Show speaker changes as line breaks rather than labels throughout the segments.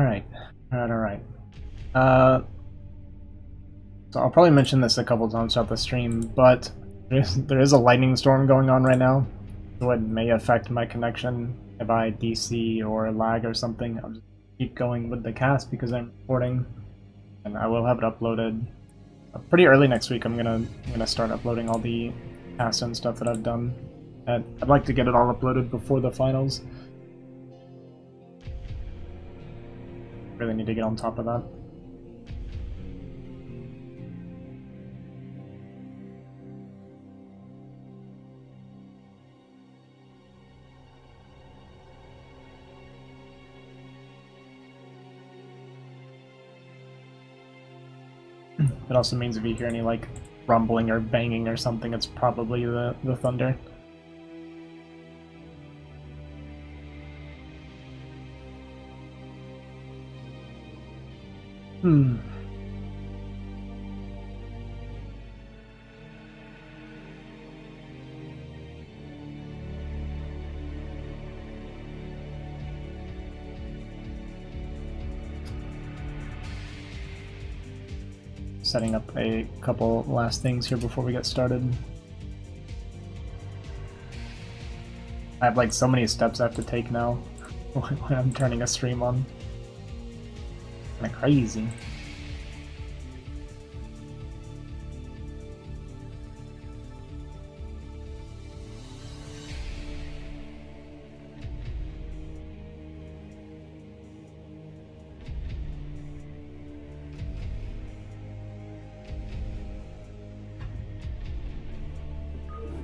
Alright. Alright. So I'll probably mention this a couple times throughout the stream, but there is a lightning storm going on right now, so it may affect my connection if I DC or lag or something. I'll just keep going with the cast because I'm recording, and I will have it uploaded pretty early next week. I'm gonna start uploading all the cast and stuff that I've done. And I'd like to get it all uploaded before the finals. Really need to get on top of that. It also means if you hear any like rumbling or banging or something, it's probably the thunder. Setting up a couple last things here before we get started. I have like so many steps I have to take now when I'm turning a stream on. Kinda crazy.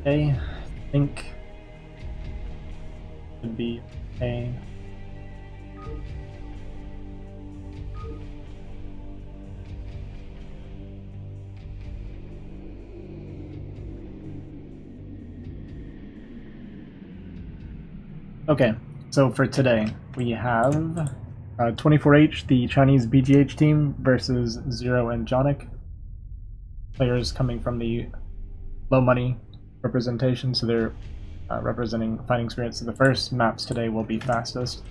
Okay, I think should be okay. Okay, so for today we have 24H, the Chinese BGH team, versus Zero and Johnek. Players coming from the low money representation, so they're representing fighting spirits. So the first maps today will be fastest.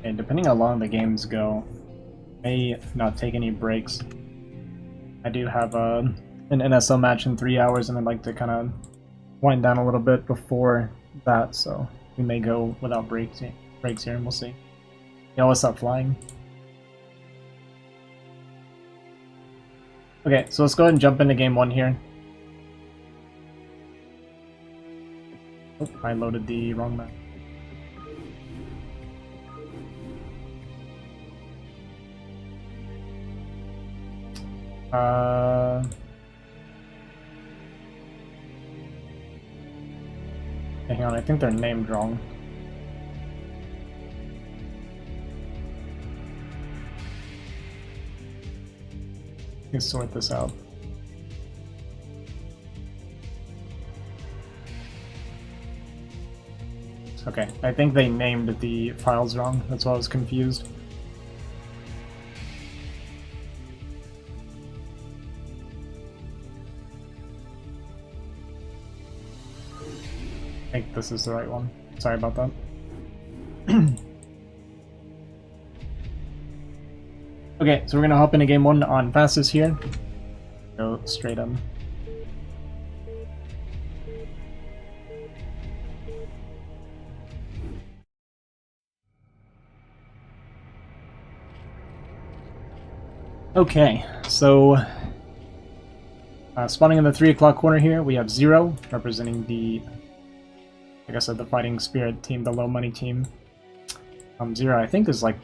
And depending on how long the games go, I may not take any breaks. I do have an NSL match in 3 hours, and I'd like to kind of wind down a little bit before that, so we may go without breaks here, and we'll see. Yo, what's up, Flying? Okay, so let's go ahead and jump into game one here. Oh, I loaded the wrong map. Hang on, I think they're named wrong. Let's sort this out. Okay, I think they named the files wrong, that's why I was confused. I think this is the right one. Sorry about that. Okay, so we're gonna hop into game one on fastest here. Go straight in. Okay, so spawning in the 3 o'clock corner here, we have Zero, representing the, like I said, the fighting spirit team, the low money team. Zero, I think, is like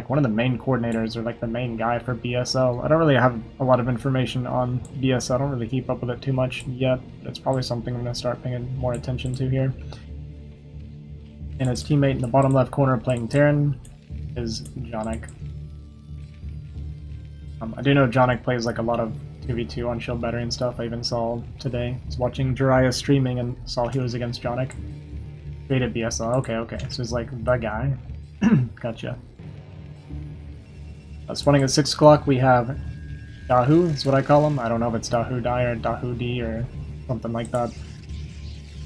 one of the main coordinators, or like the main guy for BSL. I don't really have a lot of information on BSL. I don't really keep up with it too much yet. It's probably something I'm going to start paying more attention to here. And his teammate in the bottom left corner playing Terran is Johnek. I do know Johnek plays like a lot of 2v2 on shield battery and stuff. I even saw today. I was watching Jiraiya streaming and saw he was against Johnek. Created BSL. Okay. So he's like the guy. Gotcha. Spawning at 6 o'clock, we have Dahu, is what I call him. I don't know if it's Dahu Dai or Dahu D or something like that.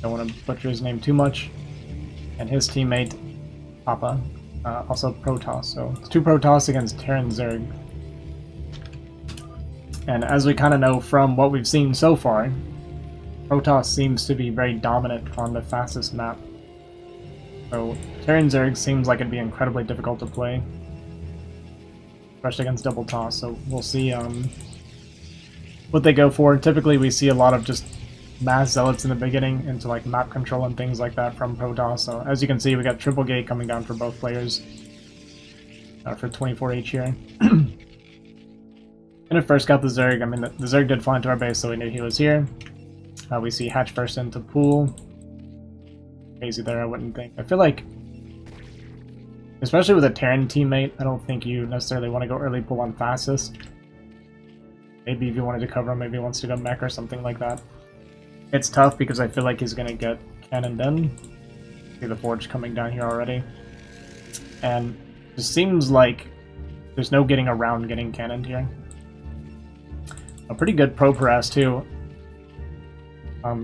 Don't want to butcher his name too much. And his teammate, Papa, also Protoss. So it's 2 Protoss against Terran Zerg. And as we kind of know from what we've seen so far, Protoss seems to be very dominant on the fastest map. So Terran Zerg seems like it'd be incredibly difficult to play, especially against double toss. So we'll see what they go for. Typically we see a lot of just mass zealots in the beginning into like map control and things like that from Protoss. So as you can see, we got triple gate coming down for both players for 24H here. And at first got the Zerg. I mean, the Zerg did fly into our base, so we knew he was here. We see Hatch first into pool. Crazy there, I wouldn't think. I feel like, especially with a Terran teammate, I don't think you necessarily want to go early pull on fastest. Maybe if you wanted to cover him, maybe he wants to go mech or something like that. It's tough because I feel like he's going to get cannoned in. See the Forge coming down here already. And it seems like there's no getting around getting cannoned here. A pretty good pro harass too.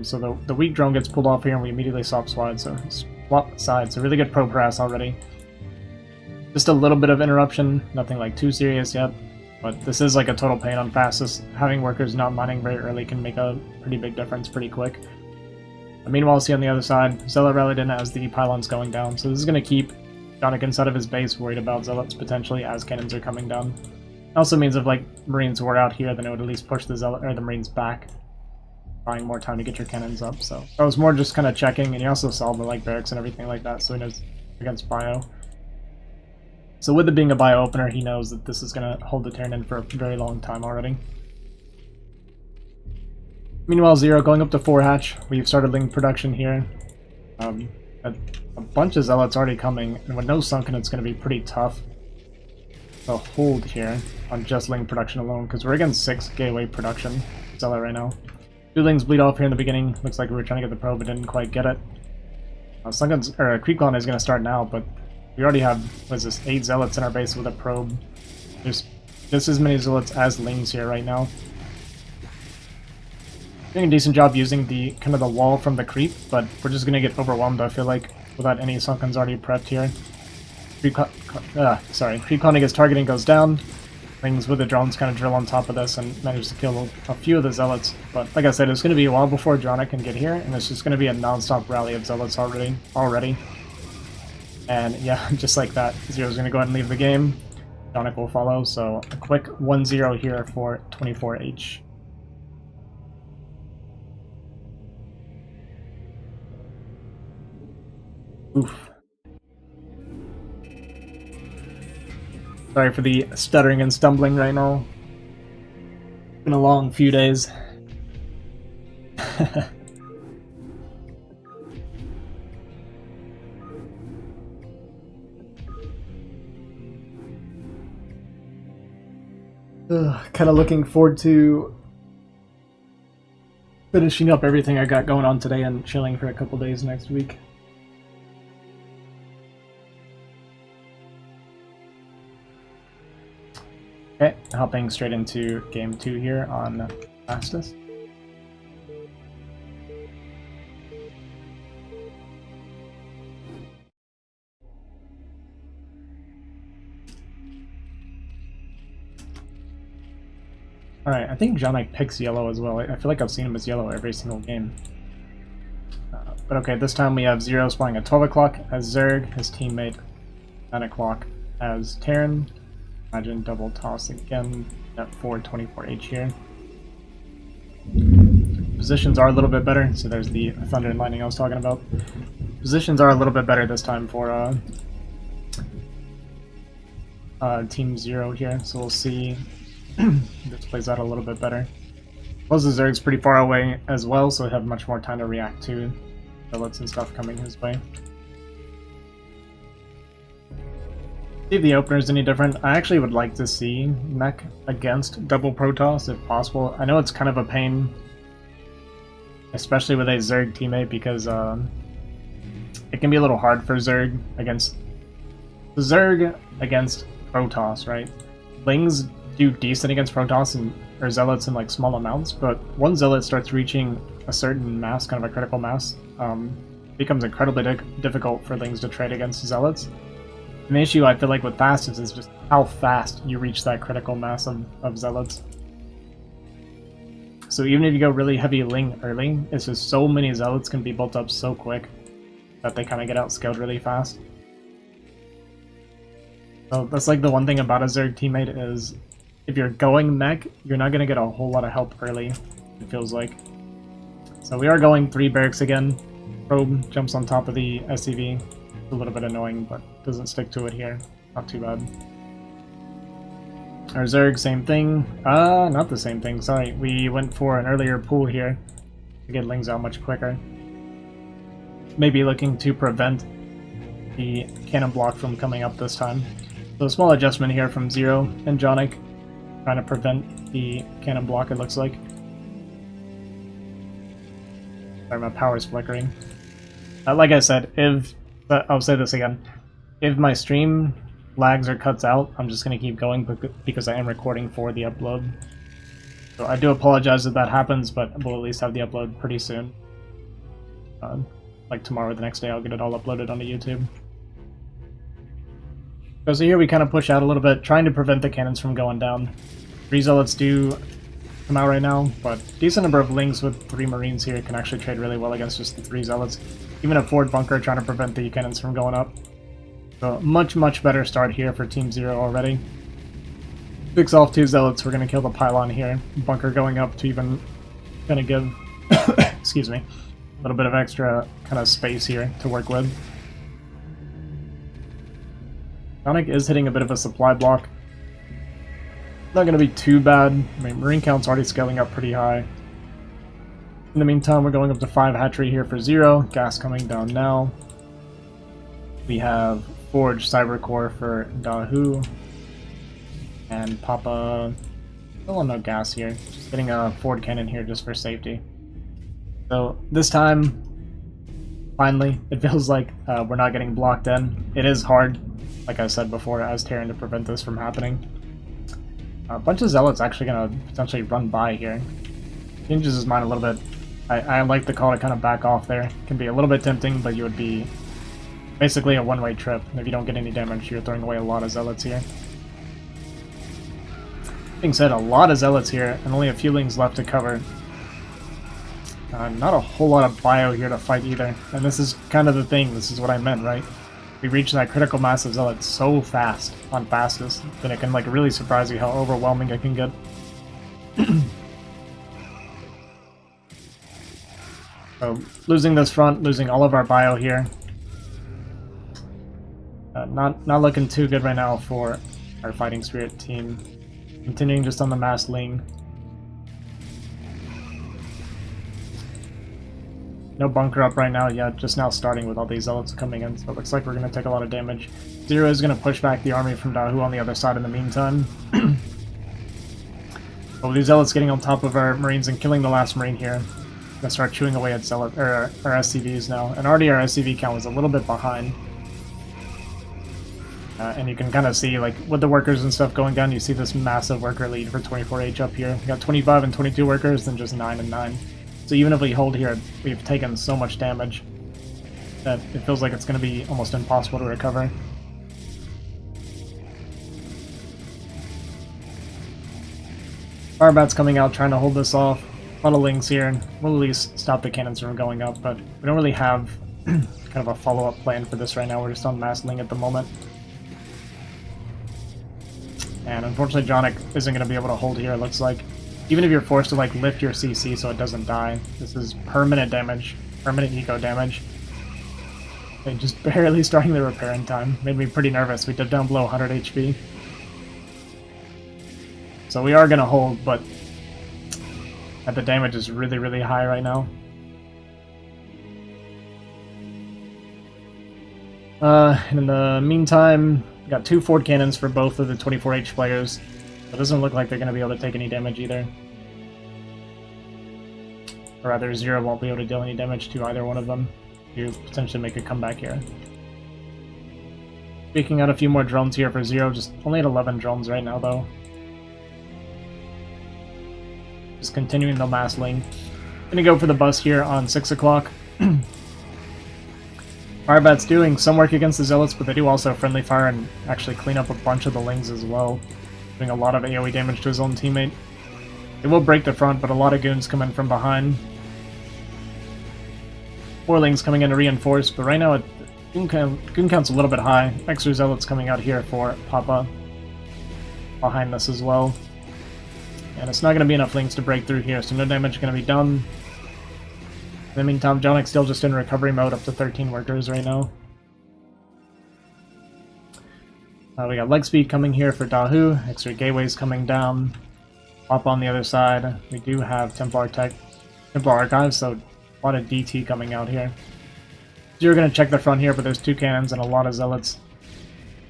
So the weak drone gets pulled off here and we immediately swap sides, so really good pro harass already. Just a little bit of interruption, nothing like too serious yet, but this is like a total pain on fastest. Having workers not mining very early can make a pretty big difference pretty quick. Meanwhile, see on the other side, Zealot rallied in as the pylon's going down, so this is going to keep Johnek inside of his base worried about Zealots potentially as cannons are coming down. Also means if like Marines were out here, then it would at least push the Zealot or the Marines back, buying more time to get your cannons up. So that was more just kind of checking, and you also saw the like barracks and everything like that, so he knows against bio. So with it being a bio opener, he knows that this is going to hold the Terran in for a very long time already. Meanwhile, Zero going up to 4 hatch. We've started link production here. A bunch of Zealots already coming, and with no sunken, it's going to be pretty tough to hold here on just link production alone, because we're against 6 gateway production Zealot right now. 2 lings bleed off here in the beginning. Looks like we were trying to get the probe, but didn't quite get it. Sunken's, or Creep Clone is going to start now, but we already have, what is this, 8 Zealots in our base with a probe. There's just as many Zealots as lings here right now. Doing a decent job using the kind of the wall from the creep, but we're just gonna get overwhelmed, I feel like, without any Sunkens already prepped here. Creep Cloning gets targeting goes down. Things with the drones kind of drill on top of this and manage to kill a few of the Zealots. But like I said, it's gonna be a while before Johnek can get here, and it's just gonna be a non-stop rally of Zealots already. And yeah, just like that, Zero's gonna go ahead and leave the game. Johnek will follow, so a quick 1-0 here for 24H. Oof. Sorry for the stuttering and stumbling right now. Been a long few days. Kind of looking forward to finishing up everything I got going on today and chilling for a couple days next week. Okay, hopping straight into game 2 here on fastest. Alright, I think Johnek picks yellow as well. I feel like I've seen him as yellow every single game. But okay, this time we have Zero spawning at 12 o'clock as Zerg, his teammate 9 o'clock as Terran. Imagine double toss again at 424H here. Positions are a little bit better, so there's the thunder and lightning I was talking about. Positions are a little bit better this time for Team Zero here, so we'll see if this plays out a little bit better. Plus the Zerg's pretty far away as well, so he'll have much more time to react to bullets and stuff coming his way. See if the opener is any different. I actually would like to see mech against double Protoss if possible. I know it's kind of a pain, especially with a Zerg teammate, because it can be a little hard for Zerg against Protoss, right? Lings do decent against Protoss or Zealots in like small amounts, but once Zealot starts reaching a certain mass, kind of a critical mass, it becomes incredibly difficult for Lings to trade against Zealots. And the issue I feel like with Fastest is just how fast you reach that critical mass of Zealots. So even if you go really heavy Ling early, it's just so many Zealots can be built up so quick that they kind of get outscaled really fast. So that's like the one thing about a Zerg teammate is if you're going mech, you're not going to get a whole lot of help early, it feels like. So we are going 3 barracks again. Probe jumps on top of the SCV. It's a little bit annoying, but doesn't stick to it here. Not too bad. Our Zerg, same thing. Not the same thing, sorry. We went for an earlier pull here to get Lings out much quicker. Maybe looking to prevent the cannon block from coming up this time. So a small adjustment here from Zero and Johnek, trying to prevent the cannon block, it looks like. Sorry, my power's flickering. Like I said, I'll say this again. If my stream lags or cuts out, I'm just going to keep going because I am recording for the upload. So I do apologize if that happens, but we'll at least have the upload pretty soon. Like tomorrow or the next day, I'll get it all uploaded onto YouTube. So here we kind of push out a little bit, trying to prevent the cannons from going down. 3 Zealots do come out right now, but decent number of Lings with 3 Marines here can actually trade really well against just the 3 Zealots. Even a forward bunker trying to prevent the cannons from going up. So much, much better start here for Team Zero already. 6 off 2 Zealots, we're going to kill the pylon here. Bunker going up to even kind of give, excuse me, a little bit of extra kind of space here to work with. Johnek is hitting a bit of a supply block. Not going to be too bad. I mean, Marine count's already scaling up pretty high. In the meantime, we're going up to 5 hatchery here for Zero. Gas coming down now. We have Forge Cyber Core for Dahu. And Papa... still on no gas here. Just getting a forward cannon here just for safety. So this time, finally, it feels like we're not getting blocked in. It is hard, like I said before, as Terran to prevent this from happening. A bunch of Zealots actually going to potentially run by here. Changes his mind a little bit. I like the call to kind of back off there. Can be a little bit tempting, but you would be basically a one-way trip. If you don't get any damage, you're throwing away a lot of Zealots here. Being said, a lot of Zealots here, and only a few Lings left to cover. Not a whole lot of bio here to fight either. And this is kind of the thing, this is what I meant, right? We reach that critical mass of Zealots so fast on Fastest, that it can like really surprise you how overwhelming it can get. So, losing this front, losing all of our bio here. Not looking too good right now for our Fighting Spirit team. Continuing just on the mass Ling. No bunker up right now yet, just now starting with all these Zealots coming in, so it looks like we're going to take a lot of damage. Zero is going to push back the army from Dahu on the other side in the meantime. But with these Zealots getting on top of our Marines and killing the last Marine here, going to start chewing away at Zealot, or our SCVs now. And already our SCV count was a little bit behind. And you can kind of see, like, with the workers and stuff going down, you see this massive worker lead for 24H up here. We got 25 and 22 workers, then just 9 and 9. So even if we hold here, we've taken so much damage that it feels like it's going to be almost impossible to recover. Firebat's coming out, trying to hold this off. A lot of Lings here. We'll at least stop the cannons from going up, but we don't really have kind of a follow-up plan for this right now. We're just on mass Ling at the moment. And unfortunately, Johnek isn't going to be able to hold here, it looks like. Even if you're forced to like lift your CC so it doesn't die, this is permanent damage, permanent eco damage. And just barely starting the repair in time. Made me pretty nervous. We dipped down below 100 HP. So we are going to hold, but the damage is really, really high right now. And in the meantime, We got 2 forward cannons for both of the 24H players. It doesn't look like they're going to be able to take any damage either. Or rather, Zero won't be able to deal any damage to either one of them. To potentially make a comeback here. Speaking out a few more drones here for Zero, just only at 11 drones right now though. Just continuing the mass link. Gonna go for the bus here on 6 o'clock. Firebat's doing some work against the Zealots, but they do also friendly fire and actually clean up a bunch of the Lings as well. Doing a lot of AoE damage to his own teammate. It will break the front, but a lot of goons come in from behind. 4 Lings coming in to reinforce, but right now goon count's a little bit high. Extra Zealots coming out here for Papa behind this as well. And it's not going to be enough Lings to break through here, so no damage going to be done. In the meantime, Johnek's still just in recovery mode, up to 13 workers right now. We got leg speed coming here for Dahu. Extra gateways coming down. Up on the other side, we do have Templar Archives, so a lot of DT coming out here. So you're going to check the front here, but there's 2 cannons and a lot of Zealots.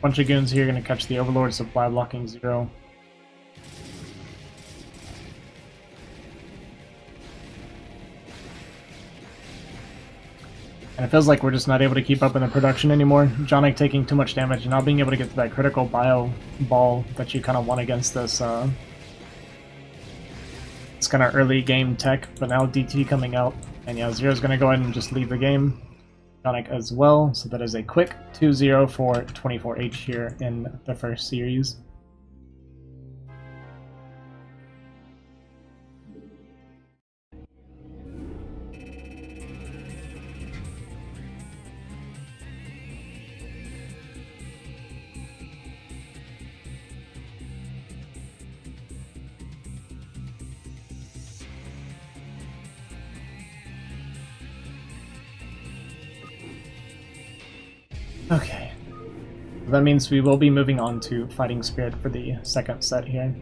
Bunch of goons here going to catch the Overlord, supply blocking Zero. And it feels like we're just not able to keep up in the production anymore. Johnek taking too much damage and not being able to get to that critical bio ball that you kind of want against this it's kind of early game tech, but now DT coming out. And yeah, Zero's going to go ahead and just leave the game. Johnek as well, so that is a quick 2-0 for 24H here in the first series. Okay, that means we will be moving on to Fighting Spirit for the second set here.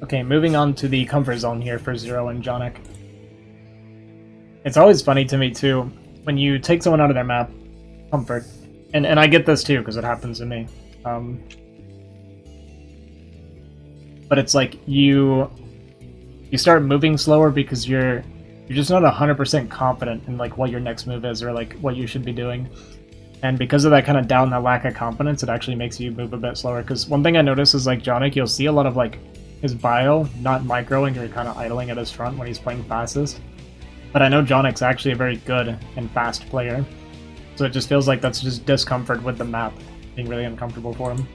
Okay, moving on to the comfort zone here for Zero and Johnek. It's always funny to me, too, when you take someone out of their map, comfort, and I get this, too, because it happens to me. But it's like, you start moving slower because you're just not 100% confident in, like, what your next move is, or, like, what you should be doing. And because of that kind of doubt and that lack of confidence, it actually makes you move a bit slower. Because one thing I notice is, like, Johnek, you'll see a lot of, like, his bio not microing or kind of idling at his front when he's playing fastest. But I know Johnek's actually a very good and fast player. So it just feels like that's just discomfort with the map being really uncomfortable for him.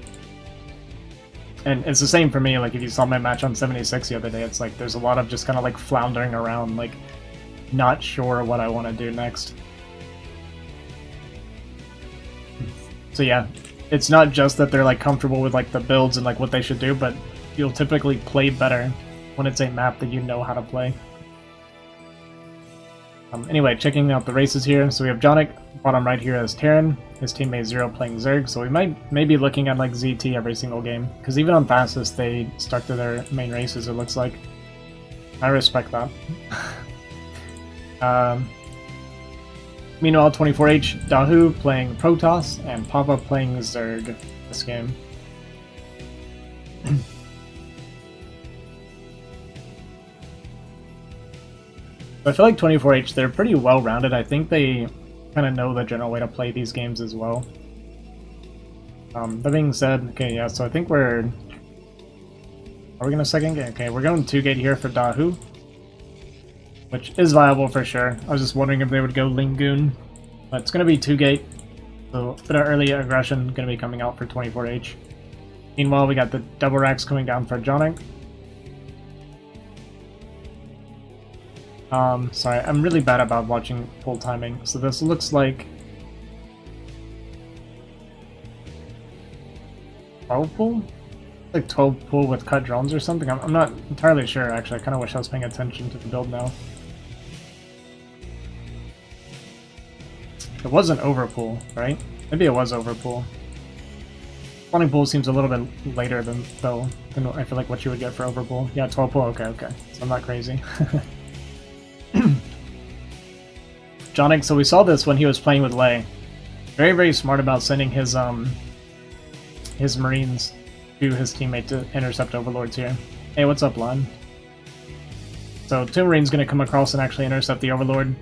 And it's the same for me, like if you saw my match on 76 the other day, it's like there's a lot of just kind of like floundering around, like not sure what I want to do next. So yeah, it's not just that they're like comfortable with like the builds and like what they should do, but you'll typically play better when it's a map that you know how to play. Anyway, checking out the races here. So we have Johnek bottom right here as Terran, his teammate Zero playing Zerg. So we might maybe looking at like ZT every single game, because even on fastest they stuck to their main races. It looks like. I respect that. Meanwhile, 24H Dahu playing Protoss and Papa playing Zerg this game. I feel like 24H, they're pretty well-rounded. I think they kind of know the general way to play these games as well. That being said, okay, yeah, so I think we're... Are we going to second gate? Okay, we're going 2-gate here for Dahu, which is viable for sure. I was just wondering if they would go Lingoon, but it's going to be 2-gate, so a bit of early aggression going to be coming out for 24H. Meanwhile, we got the double racks coming down for Johnek. Sorry, I'm really bad about watching full timing, so this looks like... Powerful? Like 12 pool with cut drones or something? I'm not entirely sure, actually. I kind of wish I was paying attention to the build now. It wasn't overpool, right? Maybe it was overpool. Spawning pool seems a little bit later than I feel like what you would get for overpool. Yeah, 12 pool, okay. So I'm not crazy. Johnek, so we saw this when he was playing with Lei. Very, very smart about sending his Marines to his teammate to intercept overlords here. Hey, what's up, Lon? So 2 Marines gonna come across and actually intercept the overlord.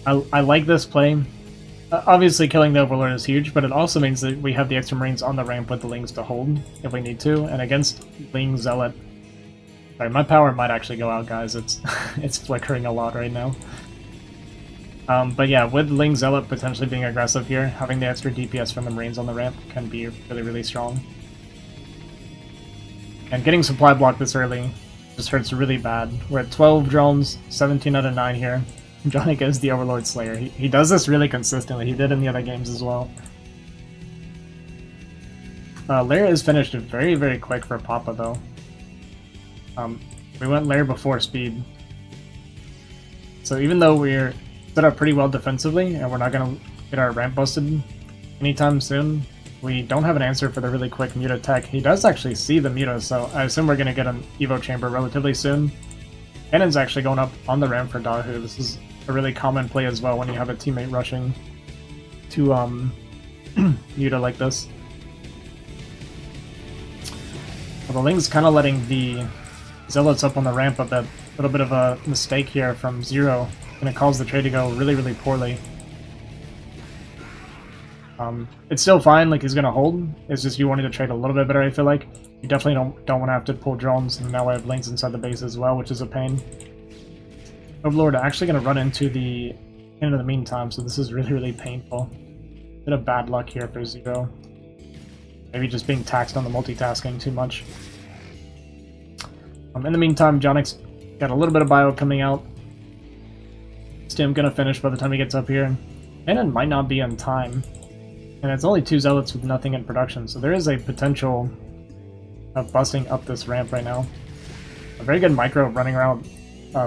I like this play. Obviously killing the overlord is huge, but it also means that we have the extra Marines on the ramp with the Lings to hold if we need to, and against Ling Zealot... Sorry, my power might actually go out, guys. It's it's flickering a lot right now. But yeah, with Ling Zealot potentially being aggressive here, having the extra DPS from the Marines on the ramp can be really, really strong. And getting supply block this early just hurts really bad. We're at 12 drones, 17 out of 9 here. Johnek is the Overlord Slayer. He does this really consistently. He did in the other games as well. Lair is finished very, very quick for Papa, though. We went Lair before speed. So even though we're set up pretty well defensively, and we're not going to get our ramp busted anytime soon, we don't have an answer for the really quick Muta tech. He does actually see the Muta, so I assume we're going to get an Evo Chamber relatively soon. Cannon's actually going up on the ramp for Dahu. This is a really common play as well when you have a teammate rushing to Muta like this. Well, the Ling's kind of letting the Zealots up on the ramp, but that little bit of a mistake here from Zero going to cause the trade to go really, really poorly. It's still fine, like he's going to hold. It's just you wanted to trade a little bit better, I feel like. You definitely don't want to have to pull drones, and now I have Lings inside the base as well, which is a pain. Overlord actually going to run into the end in the meantime, so this is really, really painful. Bit of bad luck here for Zero. Maybe just being taxed on the multitasking too much. In the meantime, Johnek's got a little bit of bio coming out. Stim gonna finish by the time he gets up here. Cannon might not be on time. And it's only 2 Zealots with nothing in production, so there is a potential of busting up this ramp right now. A very good micro running around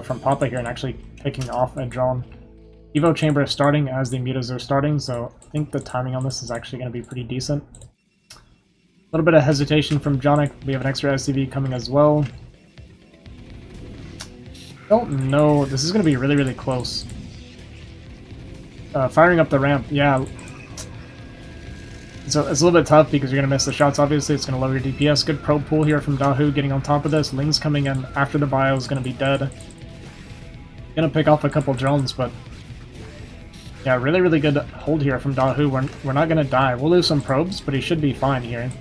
from Papa here and actually picking off a drone. Evo Chamber is starting as the Mutas are starting, so I think the timing on this is actually going to be pretty decent. A little bit of hesitation from Johnek. We have an extra SCV coming as well. Don't know. This is going to be really, really close. Firing up the ramp, yeah. So it's a little bit tough because you're going to miss the shots, obviously. It's going to lower your DPS. Good probe pool here from Dahu getting on top of this. Ling's coming in after the bio is going to be dead. Going to pick off a couple drones, but yeah, really, really good hold here from Dahu. We're not going to die. We'll lose some probes, but he should be fine here.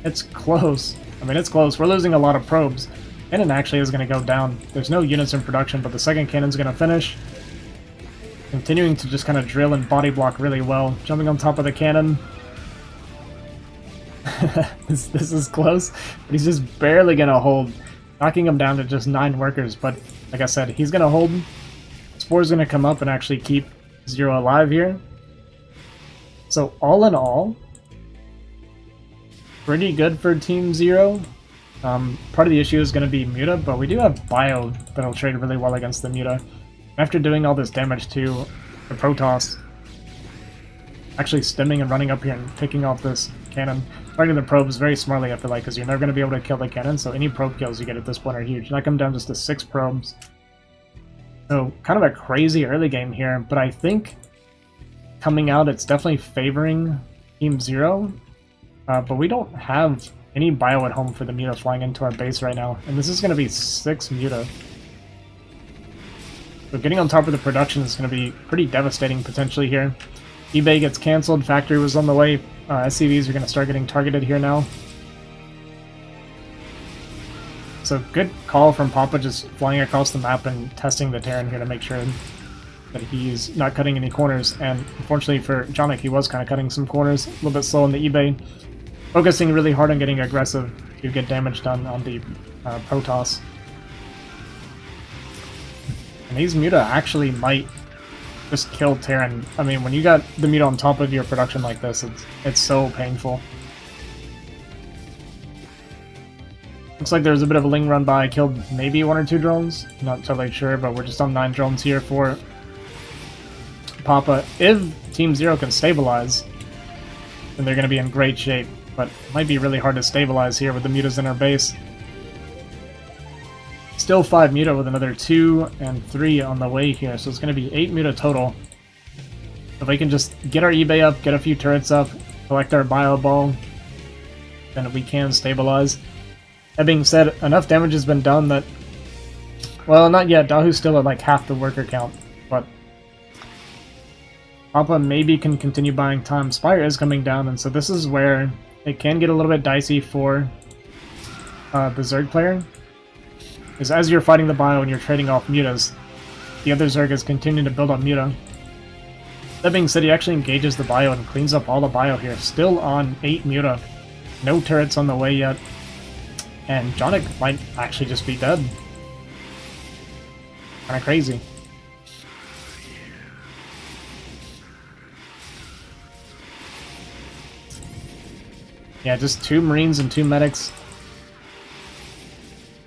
It's close. I mean, it's close. We're losing a lot of probes. Cannon actually is going to go down. There's no units in production, but the second cannon's going to finish. Continuing to just kind of drill and body block really well. Jumping on top of the cannon. This is close, but he's just barely going to hold. Knocking him down to just 9 workers, but like I said, he's going to hold. Spore's going to come up and actually keep Zero alive here. So all in all, pretty good for Team Zero. Part of the issue is going to be Muta, but we do have Bio that'll trade really well against the Muta. After doing all this damage to the Protoss, actually stemming and running up here and picking off this cannon, targeting the probes very smartly, I feel like, because you're never going to be able to kill the cannon, so any probe kills you get at this point are huge. And I come down just to 6 probes. So kind of a crazy early game here, but I think coming out it's definitely favoring Team Zero. But we don't have any bio at home for the Muta flying into our base right now, and this is going to be 6 Muta. So getting on top of the production is going to be pretty devastating potentially here. eBay gets cancelled, factory was on the way, SCVs are going to start getting targeted here now. So good call from Papa, just flying across the map and testing the Terran here to make sure that he's not cutting any corners, and unfortunately for Johnek, he was kind of cutting some corners, a little bit slow on the eBay. Focusing really hard on getting aggressive to get damage done on the Protoss. And these Muta actually might just kill Terran. I mean, when you got the Muta on top of your production like this, it's so painful. Looks like there's a bit of a Ling run by. Killed maybe 1 or 2 drones. Not totally sure, but we're just on 9 drones here for Papa. If Team Zero can stabilize, then they're going to be in great shape. But it might be really hard to stabilize here with the Mutas in our base. Still 5 Muta with another 2 and 3 on the way here, so it's going to be 8 Muta total. If we can just get our eBay up, get a few turrets up, collect our Bio Ball, then we can stabilize. That being said, enough damage has been done that... Well, not yet. Dahu's still at like half the worker count, but... Papa maybe can continue buying time. Spire is coming down, and so this is where it can get a little bit dicey for the Zerg player. Because as you're fighting the Bio and you're trading off Mutas, the other Zerg is continuing to build on Muta. That being said, he actually engages the Bio and cleans up all the Bio here. Still on 8 Muta. No turrets on the way yet. And Johnek might actually just be dead. Kinda crazy. Yeah, just 2 Marines and 2 medics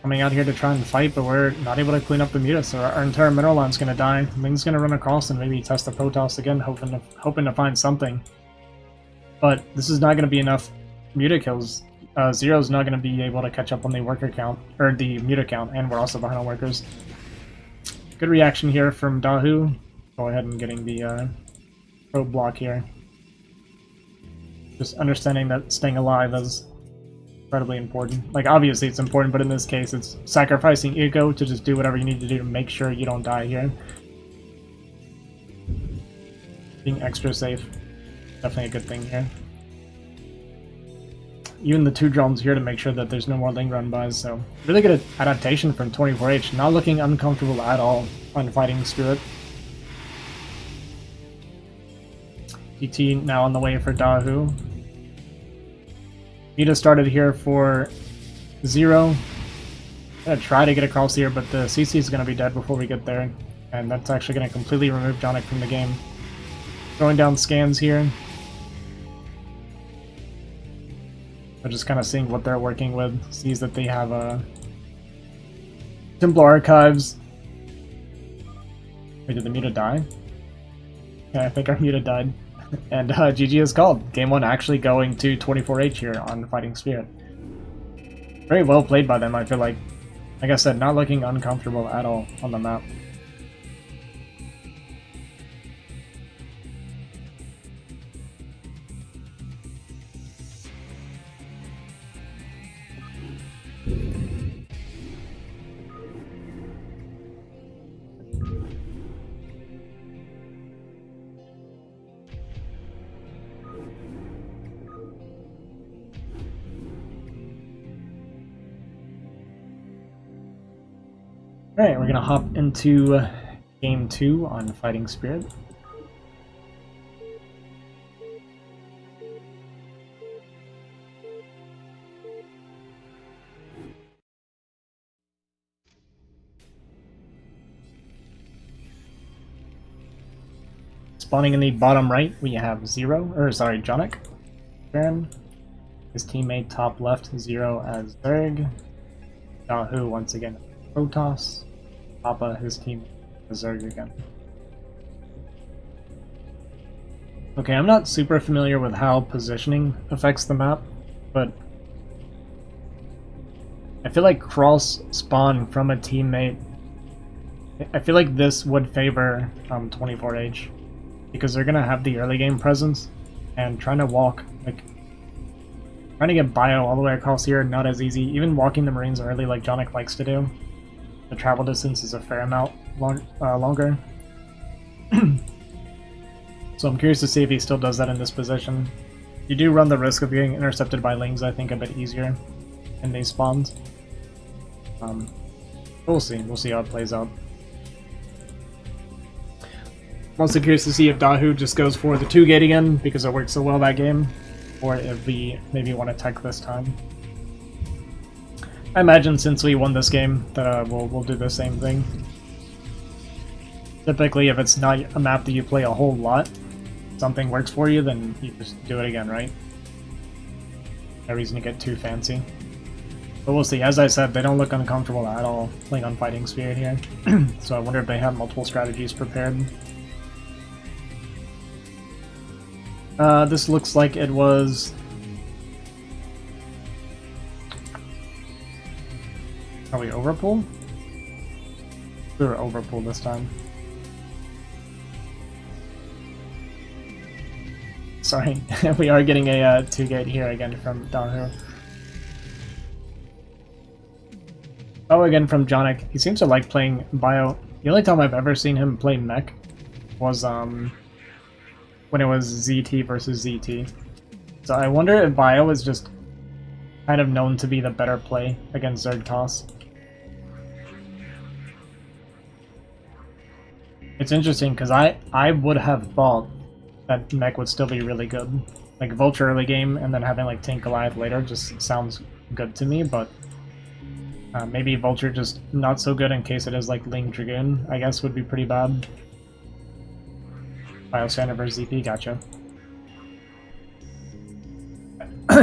coming out here to try and fight, but we're not able to clean up the Muta, so our entire mineral line's gonna die. Ling's gonna run across and maybe test the Protoss again, hoping to find something. But this is not gonna be enough Muta kills. Zero's not gonna be able to catch up on the worker count, or the Muta count, and we're also behind on workers. Good reaction here from Dahu. Go ahead and getting the probe block here. Just understanding that staying alive is incredibly important. Like, obviously it's important, but in this case it's sacrificing ego to just do whatever you need to do to make sure you don't die here. Being extra safe. Definitely a good thing here. Even the 2 drones here to make sure that there's no more Ling run bys, so really good adaptation from 24H. Not looking uncomfortable at all on Fighting Spirit. GT now on the way for Dahu. Muta started here for Zero. I'm gonna try to get across here, but the CC is gonna be dead before we get there, and that's actually gonna completely remove Johnek from the game. Going down scans here. So just kind of seeing what they're working with. Sees that they have Templar Archives. Wait, did the Muta die? Yeah, I think our Muta died. And GG is called. Game 1 actually going to 24H here on Fighting Spirit. Very well played by them, I feel like. Like I said, not looking uncomfortable at all on the map. Alright, we're gonna hop into Game 2 on Fighting Spirit. Spawning in the bottom right, we have Johnek. Baron. His teammate top left, Zero as Zerg. Dahu once again Protoss. Papa, his team, Zerg again. Okay, I'm not super familiar with how positioning affects the map, but I feel like cross spawn from a teammate. I feel like this would favor 24H because they're gonna have the early game presence, and trying to walk, like trying to get bio all the way across here, not as easy. Even walking the Marines early like Johnek likes to do. The travel distance is a fair amount longer. So I'm curious to see if he still does that in this position. You do run the risk of getting intercepted by Lings, I think, a bit easier in these spawns. We'll see how it plays out. I'm also curious to see if Dahu just goes for the 2-gate again, because it worked so well that game, or if we maybe want to tech this time. I imagine since we won this game that we'll do the same thing. Typically, if it's not a map that you play a whole lot, something works for you, then you just do it again, right? No reason to get too fancy. But we'll see. As I said, they don't look uncomfortable at all playing on Fighting Spirit here. So I wonder if they have multiple strategies prepared. This looks like it was... Are we overpull? We were overpull this time. Sorry, we are getting a 2-gate here again from Dahu. Oh, again from Johnek. He seems to like playing Bio. The only time I've ever seen him play mech was when it was ZT versus ZT. So I wonder if Bio is just kind of known to be the better play against Zergtos. It's interesting because I would have thought that mech would still be really good. Like Vulture early game and then having like Tank Goliath later just sounds good to me, but maybe Vulture just not so good in case it is like Ling Dragoon, I guess would be pretty bad. Biosandra versus ZP, gotcha.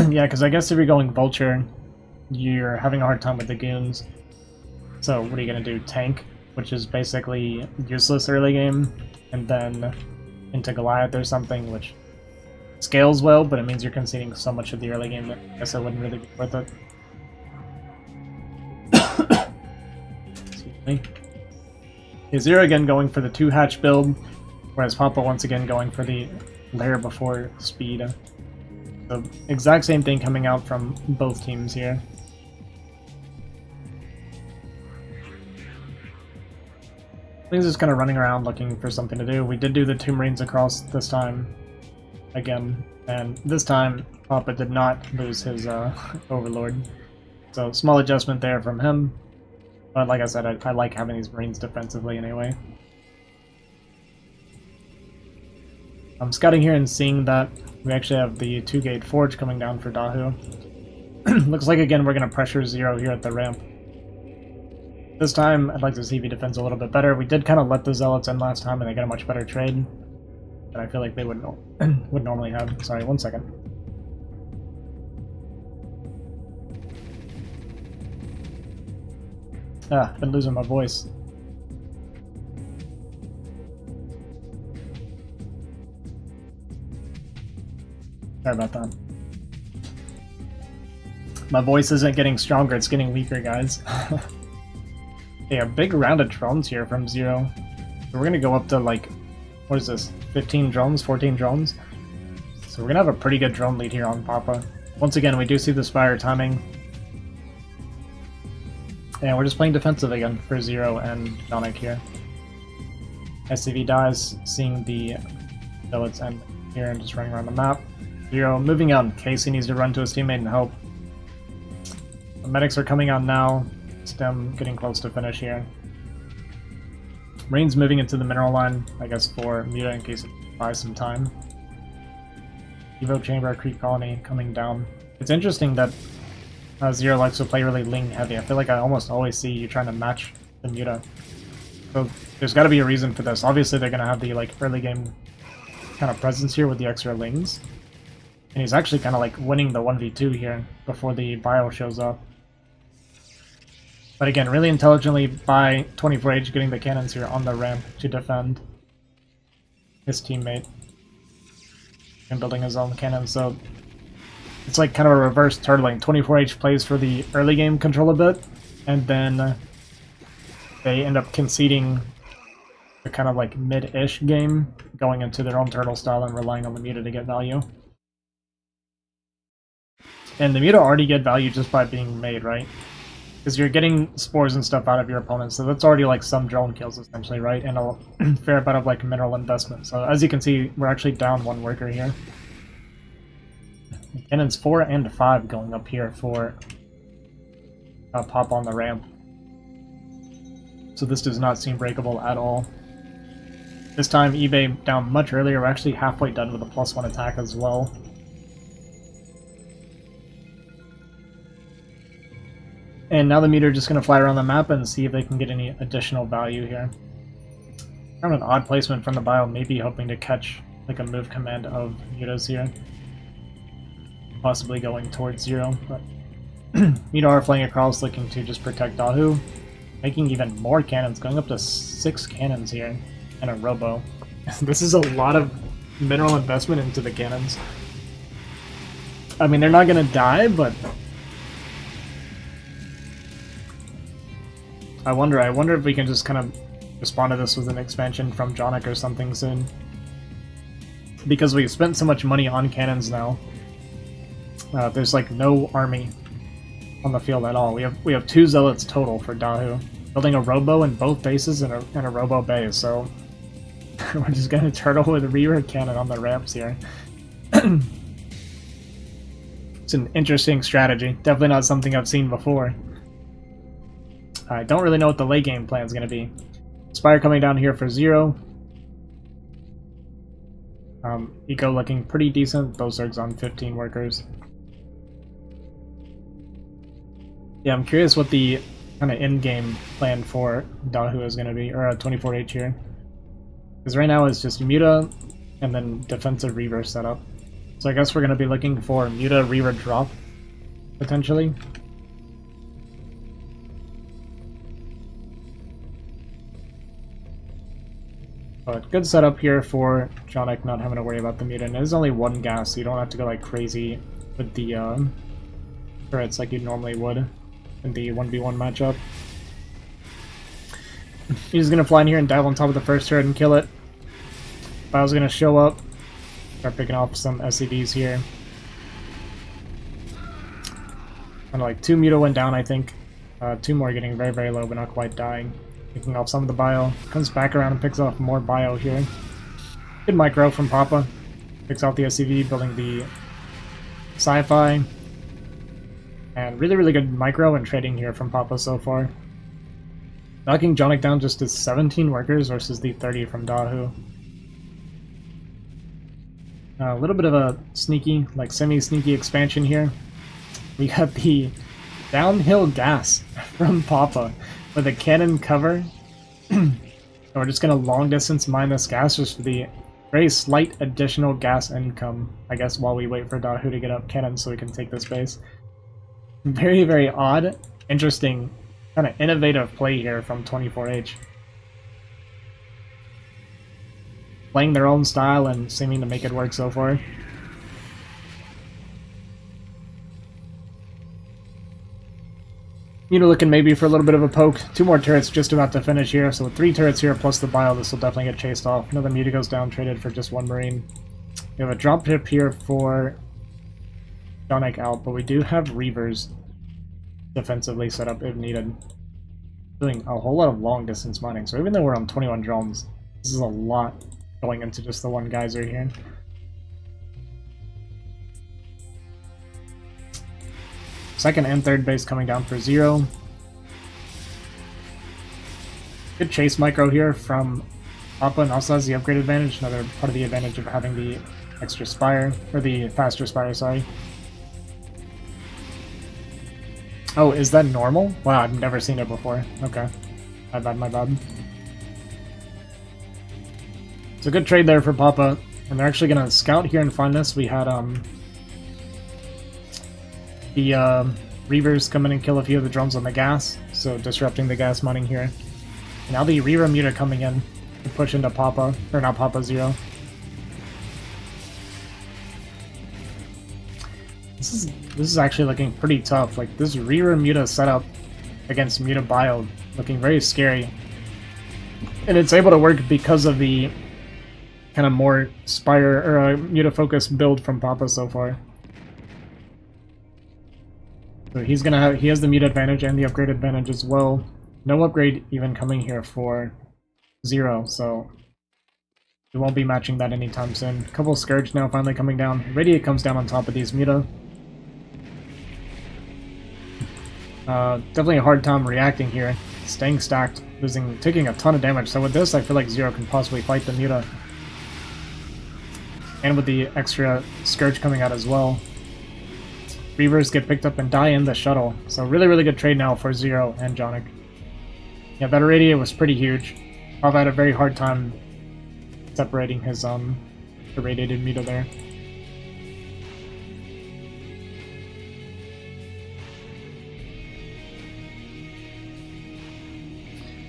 Yeah, because I guess if you're going Vulture, you're having a hard time with the goons. So what are you going to do? Tank, which is basically useless early game, and then into Goliath or something, which scales well, but it means you're conceding so much of the early game that I guess it wouldn't really be worth it. Excuse me. Zero again going for the 2-hatch build, whereas Papa once again going for the layer before speed. The exact same thing coming out from both teams here. He's just kind of running around looking for something to do. We did do the 2 Marines across this time again, and this time Papa did not lose his Overlord. So small adjustment there from him, but like I said, I like having these Marines defensively anyway. I'm scouting here and seeing that we actually have the 2-gate Forge coming down for Dahu. Looks like again we're going to pressure Zero here at the ramp. This time, I'd like to see if he defends a little bit better. We did kind of let the Zealots in last time, and they got a much better trade than I feel like they would normally have. Sorry, 1 second. Been losing my voice. Sorry about that. My voice isn't getting stronger, it's getting weaker, guys. Okay, a big round of drones here from Zero. So we're gonna go up to like, what is this, 15 drones, 14 drones? So we're gonna have a pretty good drone lead here on Papa. Once again, we do see the Spire timing. And we're just playing defensive again for Zero and Johnek here. SCV dies, seeing the Zealots end here and just running around the map. Zero moving out in case he needs to run to his teammate and help. The medics are coming out now. Stem getting close to finish here. Marines moving into the mineral line, I guess for Muta in case it buys some time. Evo Chamber, Creep Colony coming down. It's interesting that Zero likes to play really Ling heavy. I feel like I almost always see you trying to match the Muta. So there's got to be a reason for this. Obviously they're going to have the like early game kind of presence here with the extra Lings. And he's actually kind of like winning the 1v2 here before the Bio shows up. But again, really intelligently by 24H getting the cannons here on the ramp to defend his teammate and building his own cannon. So it's like kind of a reverse turtling. 24H plays for the early game control a bit, and then they end up conceding the kind of like mid-ish game, going into their own turtle style and relying on the Muta to get value. And the Muta already get value just by being made, right? Because you're getting spores and stuff out of your opponents, so that's already like some drone kills essentially, right? And a fair bit of like mineral investment. So as you can see, we're actually down 1 worker here. Cannons 4 and 5 going up here for pop on the ramp. So this does not seem breakable at all. This time eBay down much earlier. We're actually halfway done with a +1 attack as well. And now the Muta are just going to fly around the map and see if they can get any additional value here. Kind of an odd placement from the bio, maybe hoping to catch like a move command of Muta's here. Possibly going towards 0, but Muta are flying across looking to just protect Dahu. Making even more cannons, going up to 6 cannons here, and a robo. This is a lot of mineral investment into the cannons. I mean, they're not gonna die, but I wonder if we can just kind of respond to this with an expansion from Johnek or something soon. Because we've spent so much money on cannons now. There's like no army on the field at all. We have 2 zealots total for Dahu. Building a robo in both bases and a robo base, so we're just gonna turtle with a rear cannon on the ramps here. It's an interesting strategy. Definitely not something I've seen before. I don't really know what the late game plan is going to be. Spire coming down here for 0. Eco looking pretty decent. Berserk's on 15 workers. Yeah, I'm curious what the kind of in-game plan for Dahu is going to be, or 24H here. Because right now it's just Muta and then defensive Reaver setup. So I guess we're going to be looking for Muta Reaver drop, potentially. But good setup here for Johnek not having to worry about the Muta. And it is only 1 gas, so you don't have to go like crazy with the turrets like you normally would in the 1v1 matchup. He's going to fly in here and dive on top of the first turret and kill it. Bio's going to show up. Start picking off some SCVs here. And like 2 Muta went down, I think. 2 more getting very, very low, but not quite dying. Picking off some of the bio. Comes back around and picks off more bio here. Good micro from Papa. Picks off the SCV, building the sci-fi. And really, really good micro and trading here from Papa so far. Knocking Johnek down just to 17 workers versus the 30 from Dahu. A little bit of a sneaky, like semi-sneaky expansion here. We got the downhill gas from Papa with a cannon cover. We're just gonna long distance mine this gas just for the very slight additional gas income, I guess, while we wait for Dahu to get up cannons so we can take this base. Very, very odd, interesting, kind of innovative play here from 24H. Playing their own style and seeming to make it work so far. Muta looking maybe for a little bit of a poke. 2 more turrets just about to finish here, so with 3 turrets here plus the bio, this will definitely get chased off. Another Muta goes down, traded for just 1 Marine. We have a drop ship here for Johnek out, but we do have Reavers defensively set up if needed. Doing a whole lot of long distance mining, so even though we're on 21 drones, this is a lot going into just the 1 geyser here. Second and third base coming down for 0. Good chase micro here from Papa, and also has the upgrade advantage, another part of the advantage of having the extra spire, or the faster spire, sorry. Oh, is that normal? Wow, I've never seen it before. Okay. My bad, my bad. It's a good trade there for Papa, and they're actually going to scout here and find this. We had the Reavers come in and kill a few of the drones on the gas, so disrupting the gas mining here. And now the Reaver Muta coming in to push into Papa, or not Papa, 0. This is actually looking pretty tough. Like, this Reaver Muta setup against Muta Bio looking very scary. And it's able to work because of the kind of more Spire or Muta focus build from Papa so far. So he has the Muta advantage and the upgrade advantage as well. No upgrade even coming here for 0, so we won't be matching that anytime soon. A couple Scourge now finally coming down. Radiate comes down on top of these Muta. Definitely a hard time reacting here. Staying stacked, taking a ton of damage. So with this, I feel like 0 can possibly fight the Muta. And with the extra Scourge coming out as well. Reavers get picked up and die in the shuttle. So really, really good trade now for 0 and Johnek. Yeah, that Irradiate was pretty huge. Papa had a very hard time separating his irradiated Muta there.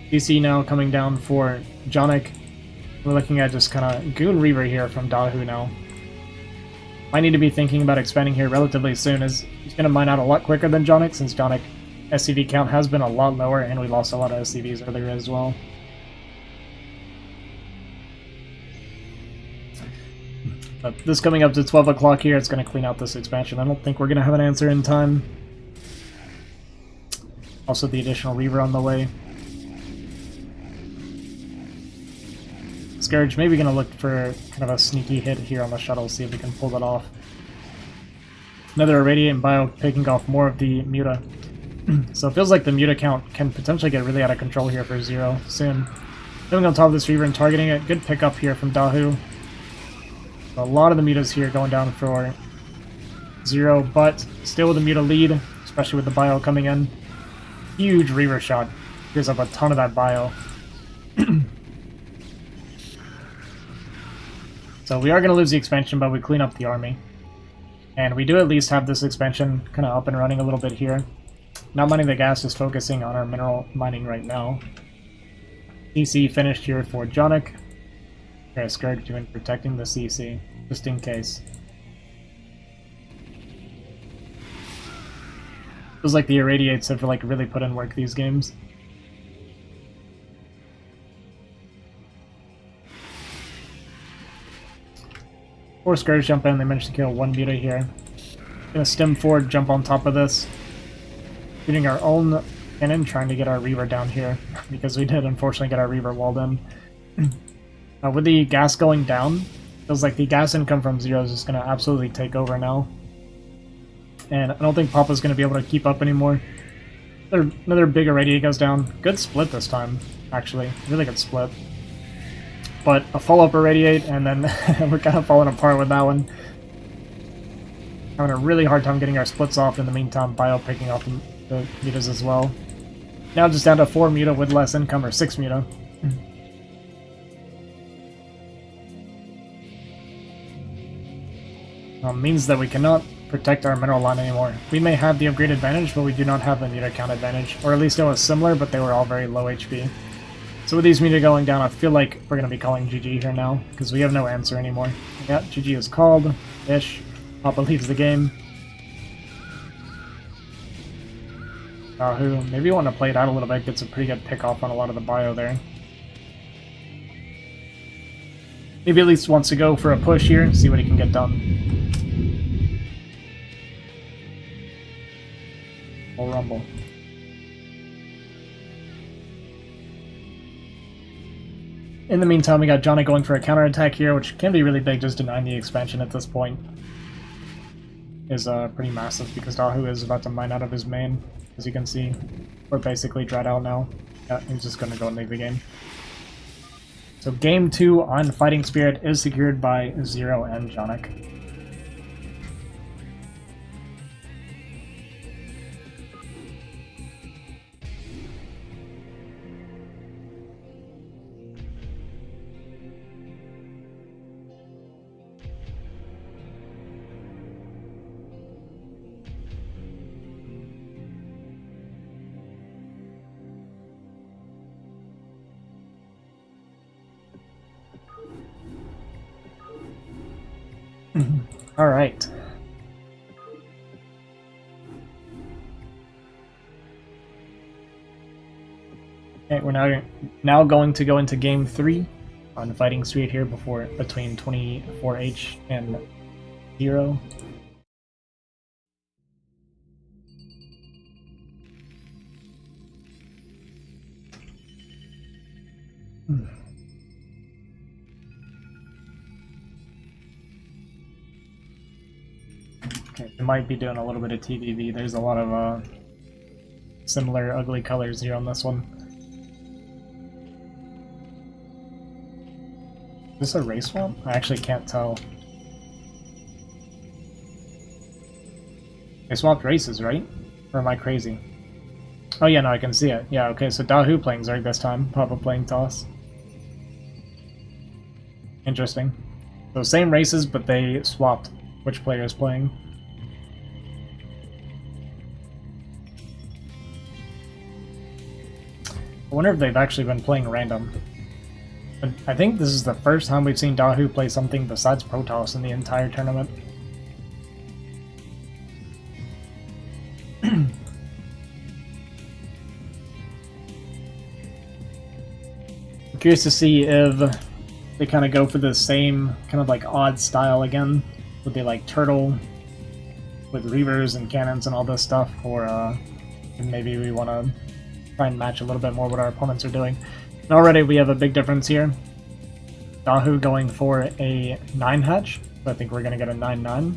DC now coming down for Johnek. We're looking at just kind of Goon Reaver here from Dahu now. Might need to be thinking about expanding here relatively soon, as he's going to mine out a lot quicker than Johnek, since Johnek SCV count has been a lot lower, and we lost a lot of SCVs earlier as well. But this coming up to 12 o'clock here, it's going to clean out this expansion. I don't think we're going to have an answer in time. Also the additional Reaver on the way. Scourge maybe going to look for kind of a sneaky hit here on the shuttle, see if we can pull that off. Another Irradiate and Bio picking off more of the Muta. So it feels like the Muta count can potentially get really out of control here for Zero soon. Going on top of this Reaver and targeting it. Good pickup here from Dahu. So a lot of the Mutas here going down for Zero, but still with the Muta lead, especially with the Bio coming in. Huge Reaver shot. Clears up a ton of that Bio. So we are going to lose the expansion, but we clean up the army. And we do at least have this expansion kind of up and running a little bit here. Not mining the gas, just focusing on our mineral mining right now. CC finished here for Johnek. Okay, Scourge doing protecting the CC, just in case. Feels like the Irradiates have like really put in work these games. Four Scourge jump in, they managed to kill one Muta here. Gonna stem forward, jump on top of this. Shooting our own cannon, trying to get our Reaver down here, because we did unfortunately get our Reaver walled in. With the gas going down, feels like the gas income from Zero is just gonna absolutely take over now. And I don't think Papa's gonna be able to keep up anymore. Another big Irradiate goes down. Good split this time, actually. Really good split. But a follow-up Irradiate, and then we're kind of falling apart with that one. Having a really hard time getting our splits off. In the meantime, Bio picking off the Mutas as well. Now just down to 4 Muta with less income, or 6 Muta. Means that we cannot protect our mineral line anymore. We may have the upgrade advantage, but we do not have the Muta count advantage. Or at least it was similar, but they were all very low HP. So with these Muta going down, I feel like we're going to be calling GG here now, because we have no answer anymore. Yeah, GG is called. Ish. Papa leaves the game. Who maybe want to play it out a little bit, gets a pretty good pick off on a lot of the Bio there. Maybe at least wants to go for a push here and see what he can get done. We'll rumble. In the meantime, we got Johnek going for a counterattack here, which can be really big, just denying the expansion at this point. Is pretty massive, because Dahu is about to mine out of his main. As you can see, we're basically dried out now. Yeah, he's just going to go and leave the game. So game 2 on Fighting Spirit is secured by Zero and Johnek. All right. Okay, we're now going to go into game 3 on Fighting Spirit here between 24H and Zero. Okay, we might be doing a little bit of TVV. There's a lot of similar ugly colors here on this one. Is this a race swamp? I actually can't tell. They swapped races, right? Or am I crazy? Oh yeah, no, I can see it. Yeah, okay, so Dahu playing Zerg this time. Papa playing Toss. Interesting. So same races, but they swapped which player is playing. I wonder if they've actually been playing random. But I think this is the first time we've seen Dahu play something besides Protoss in the entire tournament. I'm curious to see if they kind of go for the same kind of like odd style again. Would they like turtle with reavers and cannons and all this stuff, or maybe we want to try and match a little bit more what our opponents are doing. And already we have a big difference here. Dahu going for a 9 hatch, so I think we're going to get a 9-9.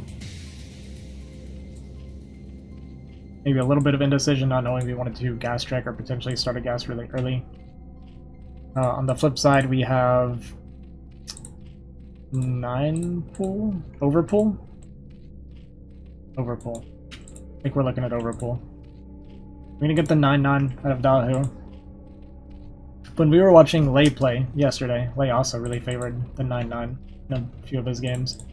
Maybe a little bit of indecision, not knowing if we wanted to gas track or potentially start a gas really early. On the flip side, we have 9 pool? Overpool? Overpool. I think we're looking at overpool. We're gonna get the 9-9 out of Dahu. When we were watching Lei play yesterday, Lei also really favored the 9-9 in a few of his games.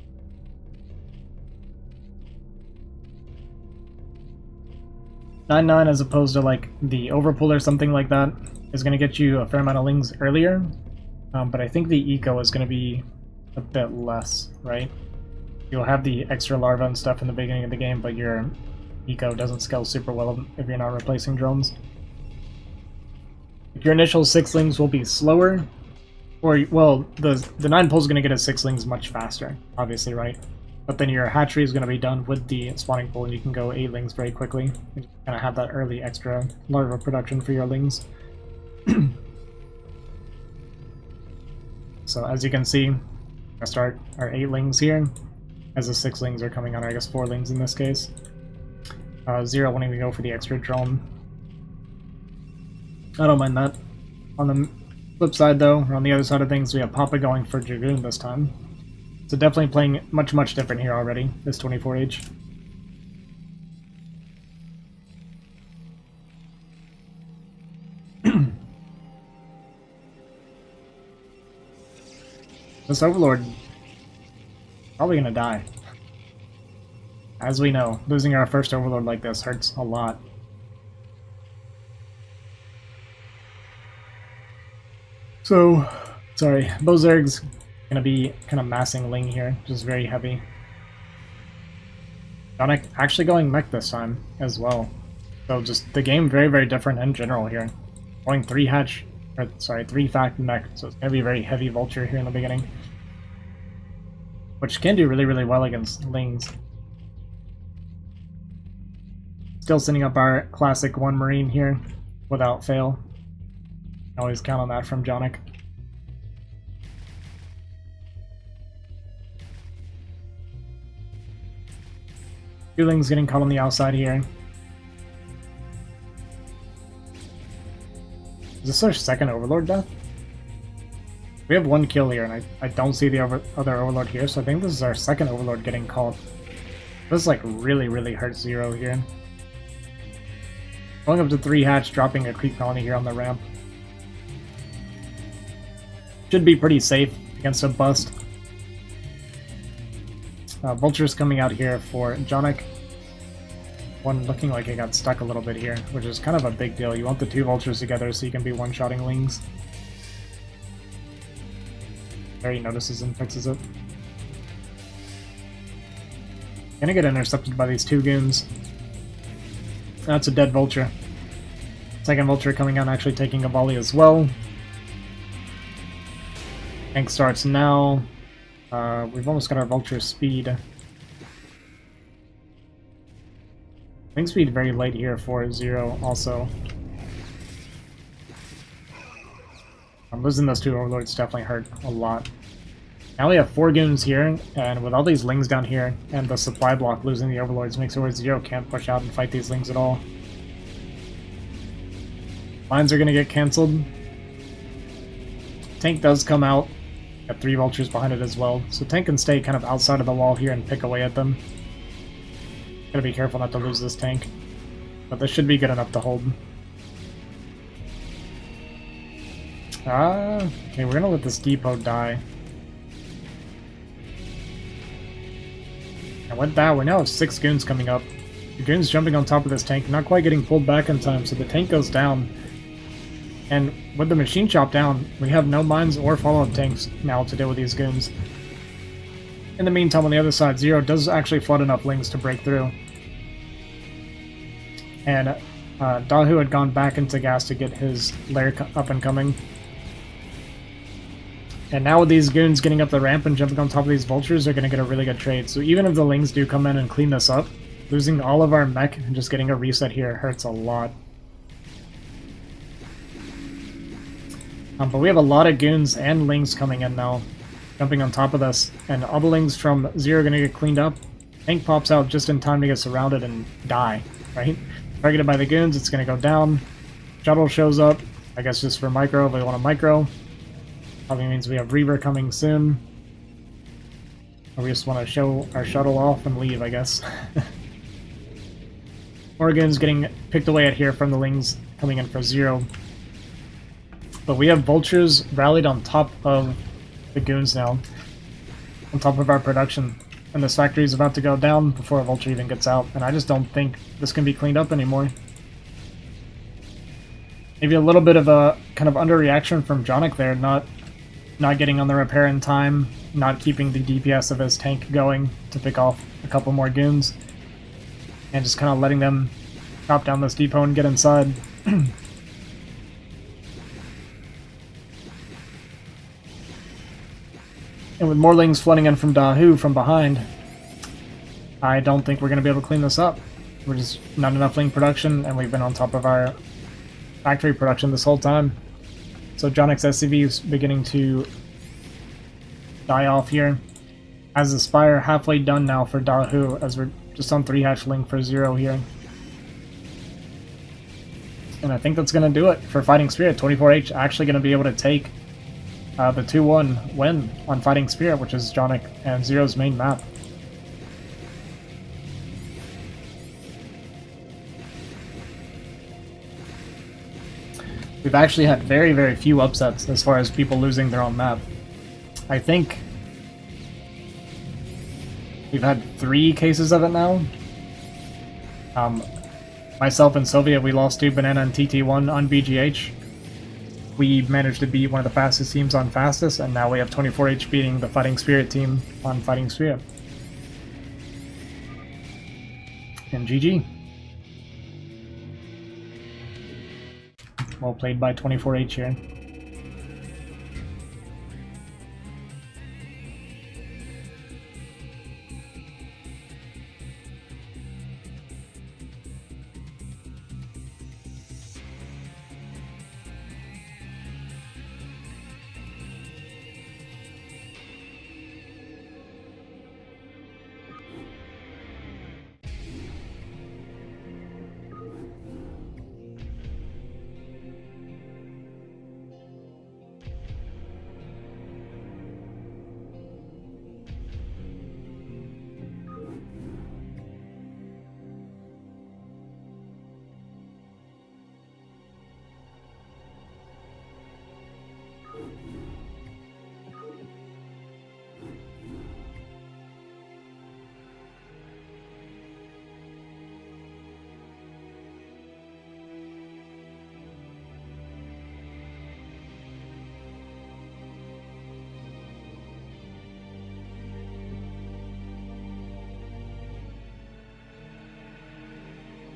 "9-9" as opposed to like the overpull or something like that is going to get you a fair amount of lings earlier, but I think the eco is going to be a bit less, right? You'll have the extra larva and stuff in the beginning of the game, but your eco doesn't scale super well if you're not replacing drones. Your initial 6lings will be slower, or, well, the 9 pull is going to get his 6lings much faster, obviously, right? But then your hatchery is going to be done with the spawning pool, and you can go 8lings very quickly, and kind of have that early extra larva production for your lings. So as you can see, I start our 8lings here, as the 6lings are coming on, or I guess 4lings in this case. 0 wanting to go for the extra drone. I don't mind that. On the flip side though, or on the other side of things, we have Papa going for Dragoon this time. So definitely playing much different here already, this 24H. This Overlord probably gonna die. As we know, losing our first Overlord like this hurts a lot. So, sorry, Bozerg's gonna be kind of massing Ling here, just very heavy. Johnek actually going mech this time as well. So just the game very different in general here. Going 3 fact mech, so it's gonna be a very heavy vulture here in the beginning. Which can do really well against Lings. Still sending up our classic 1 Marine here without fail. Always count on that from Johnek. Lings getting caught on the outside here. Is this our second Overlord death? We have 1 kill here, and I don't see the other Overlord here, so I think this is our second Overlord getting caught. This like really hurts 0 here. Going up to 3 hatch, dropping a creep colony here on the ramp. Should be pretty safe against a bust. Vultures coming out here for Johnek. One looking like it got stuck a little bit here, which is kind of a big deal. You want the 2 vultures together so you can be one-shotting Lings. There he notices and fixes it. Gonna get intercepted by these 2 goons. That's a dead vulture. Second vulture coming out, actually taking a volley as well. Tank starts now. We've almost got our vulture speed. Tank speed very late here for 0 also. Losing those 2 Overlords definitely hurt a lot. Now we have 4 goons here, and with all these Lings down here, and the supply block losing the Overlords makes it where 0 can't push out and fight these Lings at all. Lines are going to get cancelled. Tank does come out. Got 3 vultures behind it as well, so tank can stay kind of outside of the wall here and pick away at them. Gotta be careful not to lose this tank, but this should be good enough to hold. Okay, we're gonna let this depot die. And with that, we now have 6 goons coming up. The goons jumping on top of this tank, not quite getting pulled back in time, so the tank goes down. And with the machine shop down, we have no mines or follow-up tanks now to deal with these goons. In the meantime, on the other side, Zero does actually flood enough lings to break through. And Dahu had gone back into gas to get his lair up and coming. And now with these goons getting up the ramp and jumping on top of these vultures, they're going to get a really good trade. So even if the lings do come in and clean this up, losing all of our mech and just getting a reset here hurts a lot. But we have a lot of goons and lings coming in now, jumping on top of this. And all the lings from Zero are going to get cleaned up. Tank pops out just in time to get surrounded and die, right? Targeted by the goons, it's going to go down. Shuttle shows up, I guess just for micro if we want a micro. Probably means we have Reaver coming soon. Or we just want to show our shuttle off and leave, I guess. Oregon's getting picked away at here from the lings coming in for Zero. But we have vultures rallied on top of the goons now. On top of our production. And this factory is about to go down before a vulture even gets out. And I just don't think this can be cleaned up anymore. Maybe a little bit of a kind of underreaction from Johnek there, not getting on the repair in time, not keeping the DPS of his tank going to pick off a couple more goons, and just kind of letting them chop down this depot and get inside. And with more lings flooding in from Dahu from behind, I don't think we're going to be able to clean this up. We're just not enough ling production, and we've been on top of our factory production this whole time. So Johnek's SCV is beginning to die off here. As the Spire halfway done now for Dahu, as we're just on 3 hatch ling for Zero here. And I think that's going to do it for Fighting Spirit. 24H actually going to be able to take the 2-1 win on Fighting Spirit, which is Johnek and Zero's main map. We've actually had very, very few upsets as far as people losing their own map. I think we've had 3 cases of it now. Myself and Soviet, we lost to Banana and TT1 on BGH. We managed to beat one of the fastest teams on fastest, and now we have 24H beating the Fighting Spirit team on Fighting Spirit. And GG. Well played by 24H here.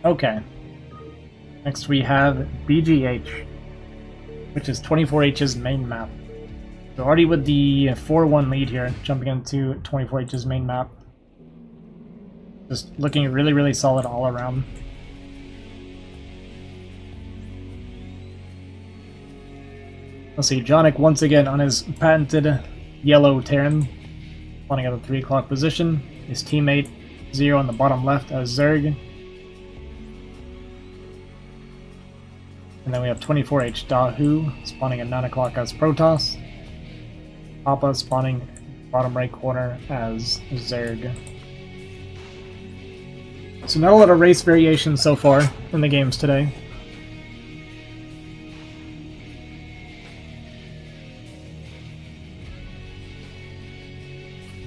Okay. Next we have BGH, which is 24H's main map. So already with the 4-1 lead here, jumping into 24H's main map. Just looking really, really solid all around. Let's see, Johnek once again on his patented yellow Terran, spawning at the 3 o'clock position. His teammate, Zero on the bottom left as Zerg. And then we have 24H Dahu spawning at 9 o'clock as Protoss. Papa spawning bottom right corner as Zerg. So not a lot of race variation so far in the games today.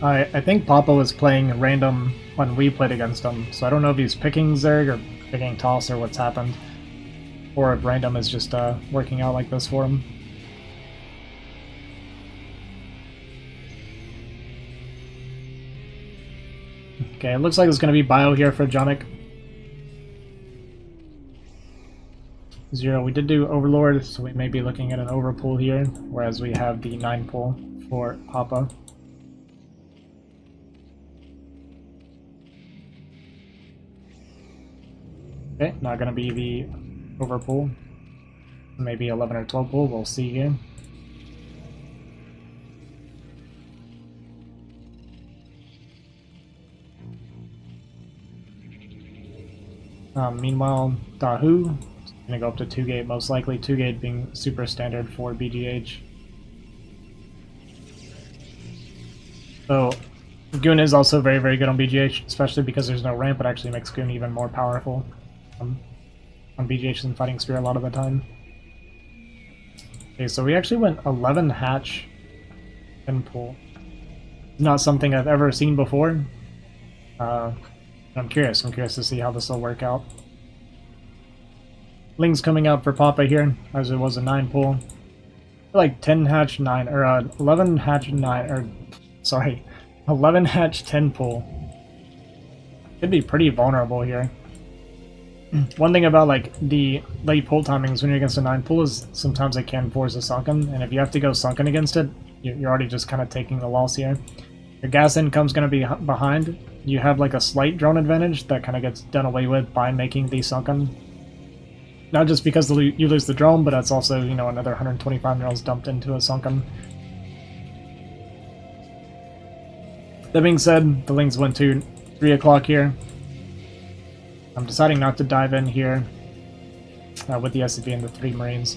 I think Papa was playing random when we played against him, so I don't know if he's picking Zerg or picking Toss or what's happened. Or if random is just working out like this for him. Okay, it looks like it's going to be bio here for Johnek. 0, we did do Overlord, so we may be looking at an overpull here, whereas we have the 9 pull for Papa. Okay, not going to be the overpull. Maybe 11 or 12 pull, we'll see here. Meanwhile, Dahu is going to go up to 2 gate, most likely 2 gate being super standard for BGH. So, Goon is also very, very good on BGH, especially because there's no ramp. It actually makes Goon even more powerful on BGH than Fighting Spear a lot of the time. Okay, so we actually went 11 hatch and pull. Not something I've ever seen before. I'm curious to see how this will work out. Ling's coming out for Papa here, as it was a 9 pull. Like 10 hatch 9, or 11 hatch 9, or sorry, 11 hatch 10 pull. Could be pretty vulnerable here. One thing about like the late pull timings when you're against a 9 pull is sometimes it can force a sunken, and if you have to go sunken against it, you're already just kind of taking the loss here. Your gas income's going to be behind. You have like a slight drone advantage that kind of gets done away with by making the sunken. Not just because you lose the drone, but that's also, you know, another 125 mils dumped into a sunken. That being said, the Lings went to 3 o'clock here. I'm deciding not to dive in here with the SCV and the 3 Marines.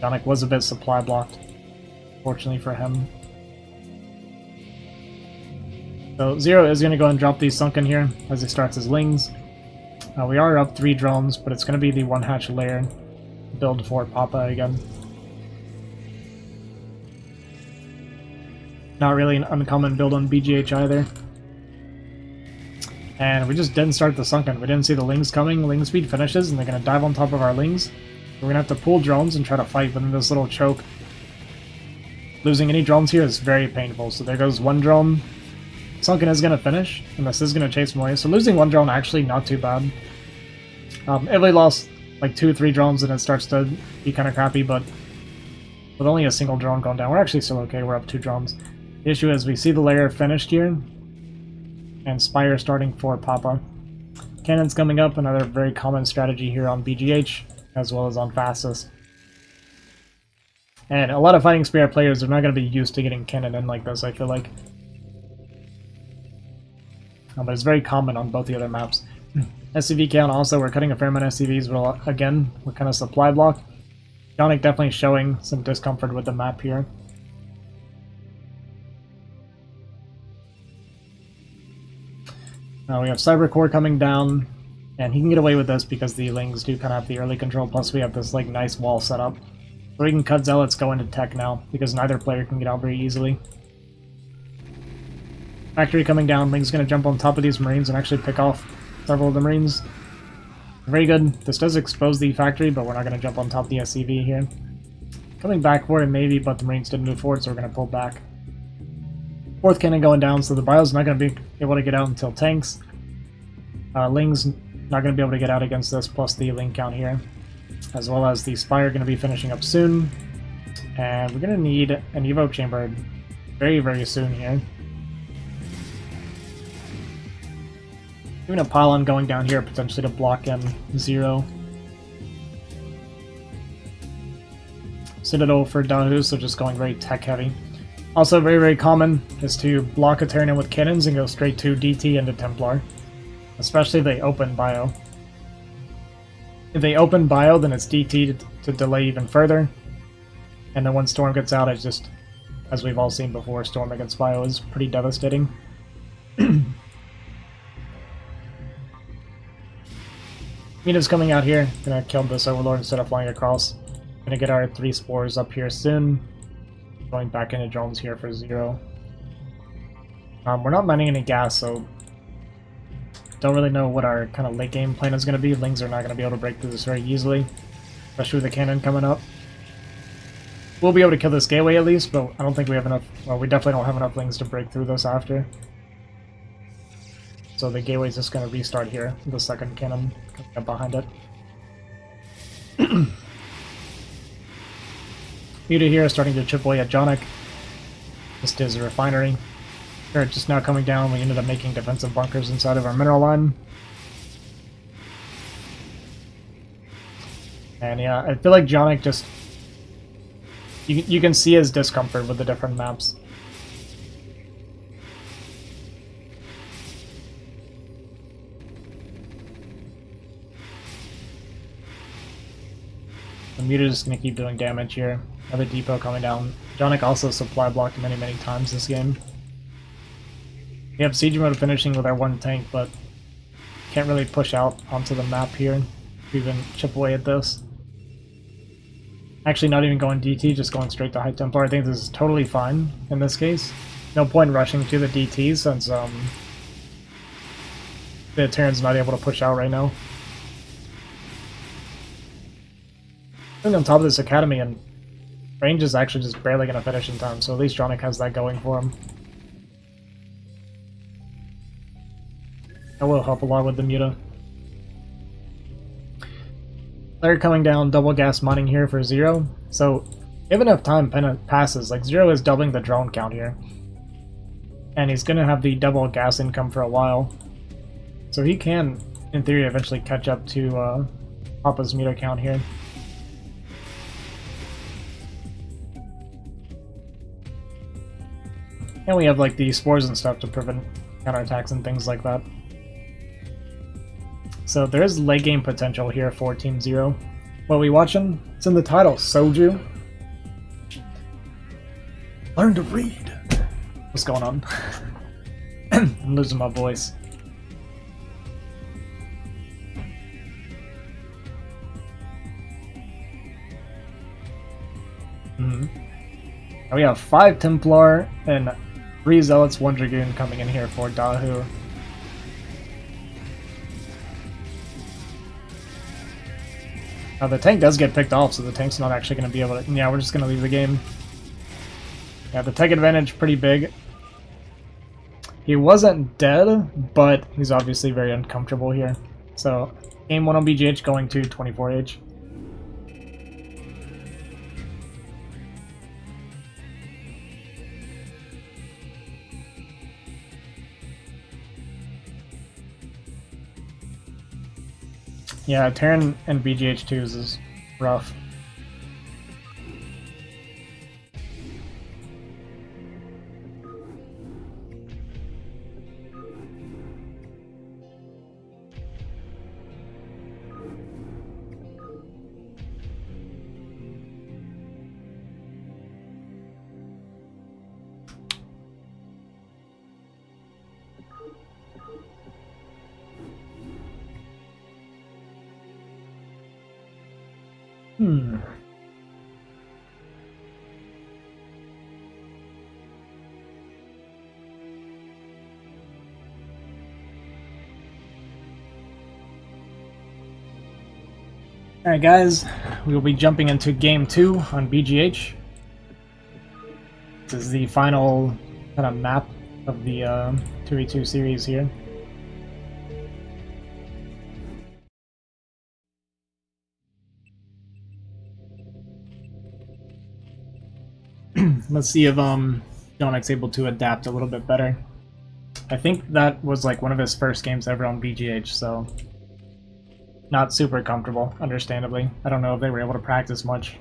Johnek was a bit supply blocked, fortunately for him. So 0 is going to go and drop these sunken here as he starts his Lings. We are up 3 drones, but it's going to be the 1 hatch layer build for Papa again. Not really an uncommon build on BGH either. And we just didn't start the sunken. We didn't see the Lings coming. Ling speed finishes, and they're going to dive on top of our Lings. We're going to have to pull drones and try to fight within this little choke. Losing any drones here is very painful. So there goes 1 drone. Sunken is going to finish, and this is going to chase more. So losing 1 drone actually not too bad. If we lost like 2 or 3 drones, then it starts to be kind of crappy, but with only a single drone going down, we're actually still okay. We're up 2 drones. The issue is we see the layer finished here, and Spire starting for Papa. Cannons coming up, another very common strategy here on BGH, as well as on Fastest. And a lot of Fighting Spear players are not going to be used to getting cannon in like this, I feel like. But it's very common on both the other maps. SCV count also, we're cutting a fair amount of SCVs, but again, we're kind of supply block. Johnek definitely showing some discomfort with the map here. We have Cybercore coming down, and he can get away with this because the Lings do kind of have the early control, plus we have this like nice wall set up. So we can cut Zealots, go into tech now, because neither player can get out very easily. Factory coming down, Ling's going to jump on top of these Marines and actually pick off several of the Marines. Very good. This does expose the factory, but we're not going to jump on top of the SCV here. Coming back for it maybe, but the Marines didn't move forward, so we're going to pull back. 4th cannon going down, so the Bio's not going to be able to get out until tanks. Ling's not going to be able to get out against this, plus the Ling count here. As well as the Spire going to be finishing up soon. And we're going to need an Evo Chamber very, very soon here. Even a pylon going down here potentially to block in 0. Citadel for Dahu, so just going very tech heavy. Also very, very common is to block a Terran with cannons and go straight to DT into Templar. Especially if they open bio. If they open bio, then it's DT to delay even further. And then when Storm gets out, it's just, as we've all seen before, Storm against bio is pretty devastating. Mina's coming out here, gonna kill this Overlord instead of flying across. Gonna get our 3 spores up here soon. Going back into drones here for 0. We're not mining any gas, so don't really know what our kind of late game plan is going to be. Lings are not going to be able to break through this very easily, especially with the cannon coming up. We'll be able to kill this gateway at least, but I don't think we have enough. Well, we definitely don't have enough Lings to break through this after. So the gateway's just going to restart here. The second cannon coming up behind it. Muta here is starting to chip away at Johnek. This is a refinery. They're just now coming down. We ended up making defensive bunkers inside of our mineral line. And yeah, I feel like Johnek just... You can see his discomfort with the different maps. The Muta is going to keep doing damage here. Another depot coming down. Johnek also supply blocked many times this game. We have siege mode finishing with our one tank, but can't really push out onto the map here to even chip away at this. Actually, not even going DT, just going straight to High Templar. I think this is totally fine in this case. No point rushing to the DT since the Terran's not able to push out right now. I think on top of this academy, and range is actually just barely going to finish in time, so at least Johnek has that going for him. That will help a lot with the Muta. They're coming down, double gas mining here for 0. So, if enough time passes, like 0 is doubling the drone count here. And he's going to have the double gas income for a while. So he can, in theory, eventually catch up to Papa's Muta count here. And we have like the spores and stuff to prevent counterattacks and things like that. So there is late game potential here for Team 0. What are we watching? It's in the title, Soju. Learn to read. What's going on? I'm losing my voice. We have 5 Templar and 3 Zealots, 1 Dragoon coming in here for Dahu. Now the tank does get picked off, so the tank's not actually going to be able to... Yeah, we're just going to leave the game. Yeah, the tank advantage pretty big. He wasn't dead, but he's obviously very uncomfortable here. So, game 1 on BGH going to 24H. Yeah, Terran and BGH2s is rough. Alright guys, we will be jumping into Game 2 on BGH. This is the final kind of map of the 2v2 series here. Let's see if Johnek's able to adapt a little bit better. I think that was like one of his first games ever on BGH, so not super comfortable, understandably. I don't know if they were able to practice much.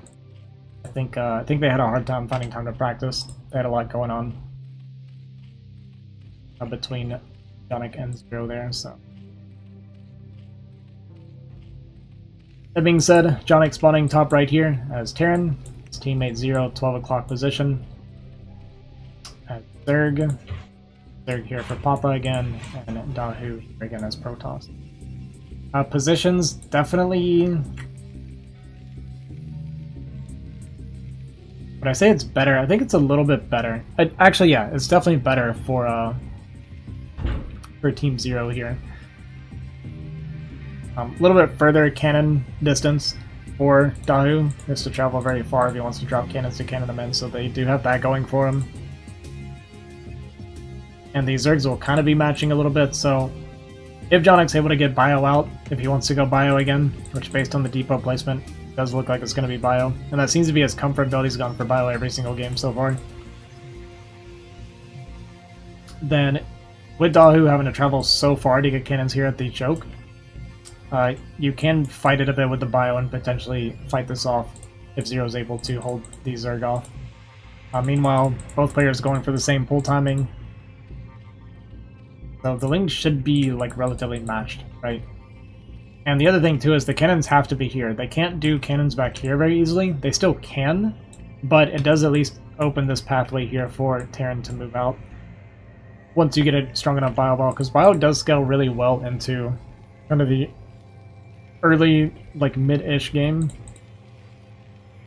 I think they had a hard time finding time to practice. They had a lot going on between Johnek and Zero there, so. That being said, Johnek spawning top right here as Terran. His teammate Zero, 12 o'clock position. At Zerg. Zerg here for Papa again, and Dahu here again as Protoss. Positions, definitely... Would I say it's better? I think it's a little bit better. Actually, yeah, it's definitely better for for Team Zero here. A little bit further cannon distance for Dahu. He has to travel very far if he wants to drop cannons to cannon them in, so they do have that going for him. And the Zergs will kind of be matching a little bit, so if Johnek's able to get bio out, if he wants to go bio again, which based on the depot placement does look like it's going to be bio, and that seems to be his comfort build. He's gone for bio every single game so far. Then, with Dahu having to travel so far to get cannons here at the choke, you can fight it a bit with the bio and potentially fight this off if Zero's able to hold the Zerg off. Meanwhile, both players going for the same pull timing. So the Lings should be like relatively matched, right? And the other thing too is the cannons have to be here. They can't do cannons back here very easily. They still can, but it does at least open this pathway here for Terran to move out once you get a strong enough bio ball, because bio does scale really well into kind of the early, like mid-ish game.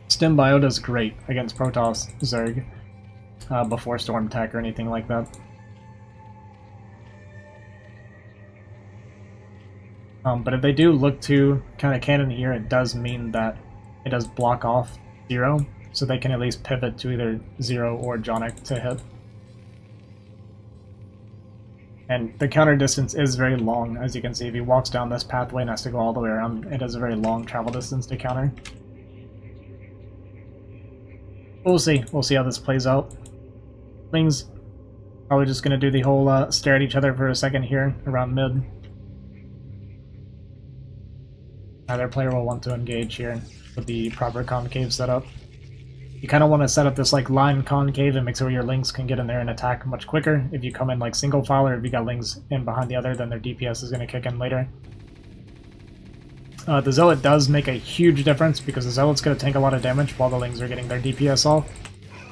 Stim bio does great against Protoss Zerg before Storm Tech or anything like that. But if they do look to kind of cannon here, it does mean that it does block off Zero, so they can at least pivot to either Zero or Johnek to hit. And the counter distance is very long, as you can see. If he walks down this pathway and has to go all the way around, it is a very long travel distance to counter. We'll see. We'll see how this plays out. Lings probably just going to do the whole stare at each other for a second here around mid. Either player will want to engage here with the proper concave setup. You kind of want to set up this like line concave and make sure your Lings can get in there and attack much quicker. If you come in like single file, or if you got Lings in behind the other, then their DPS is going to kick in later. The Zealot does make a huge difference because the Zealot's going to tank a lot of damage while the Lings are getting their DPS off.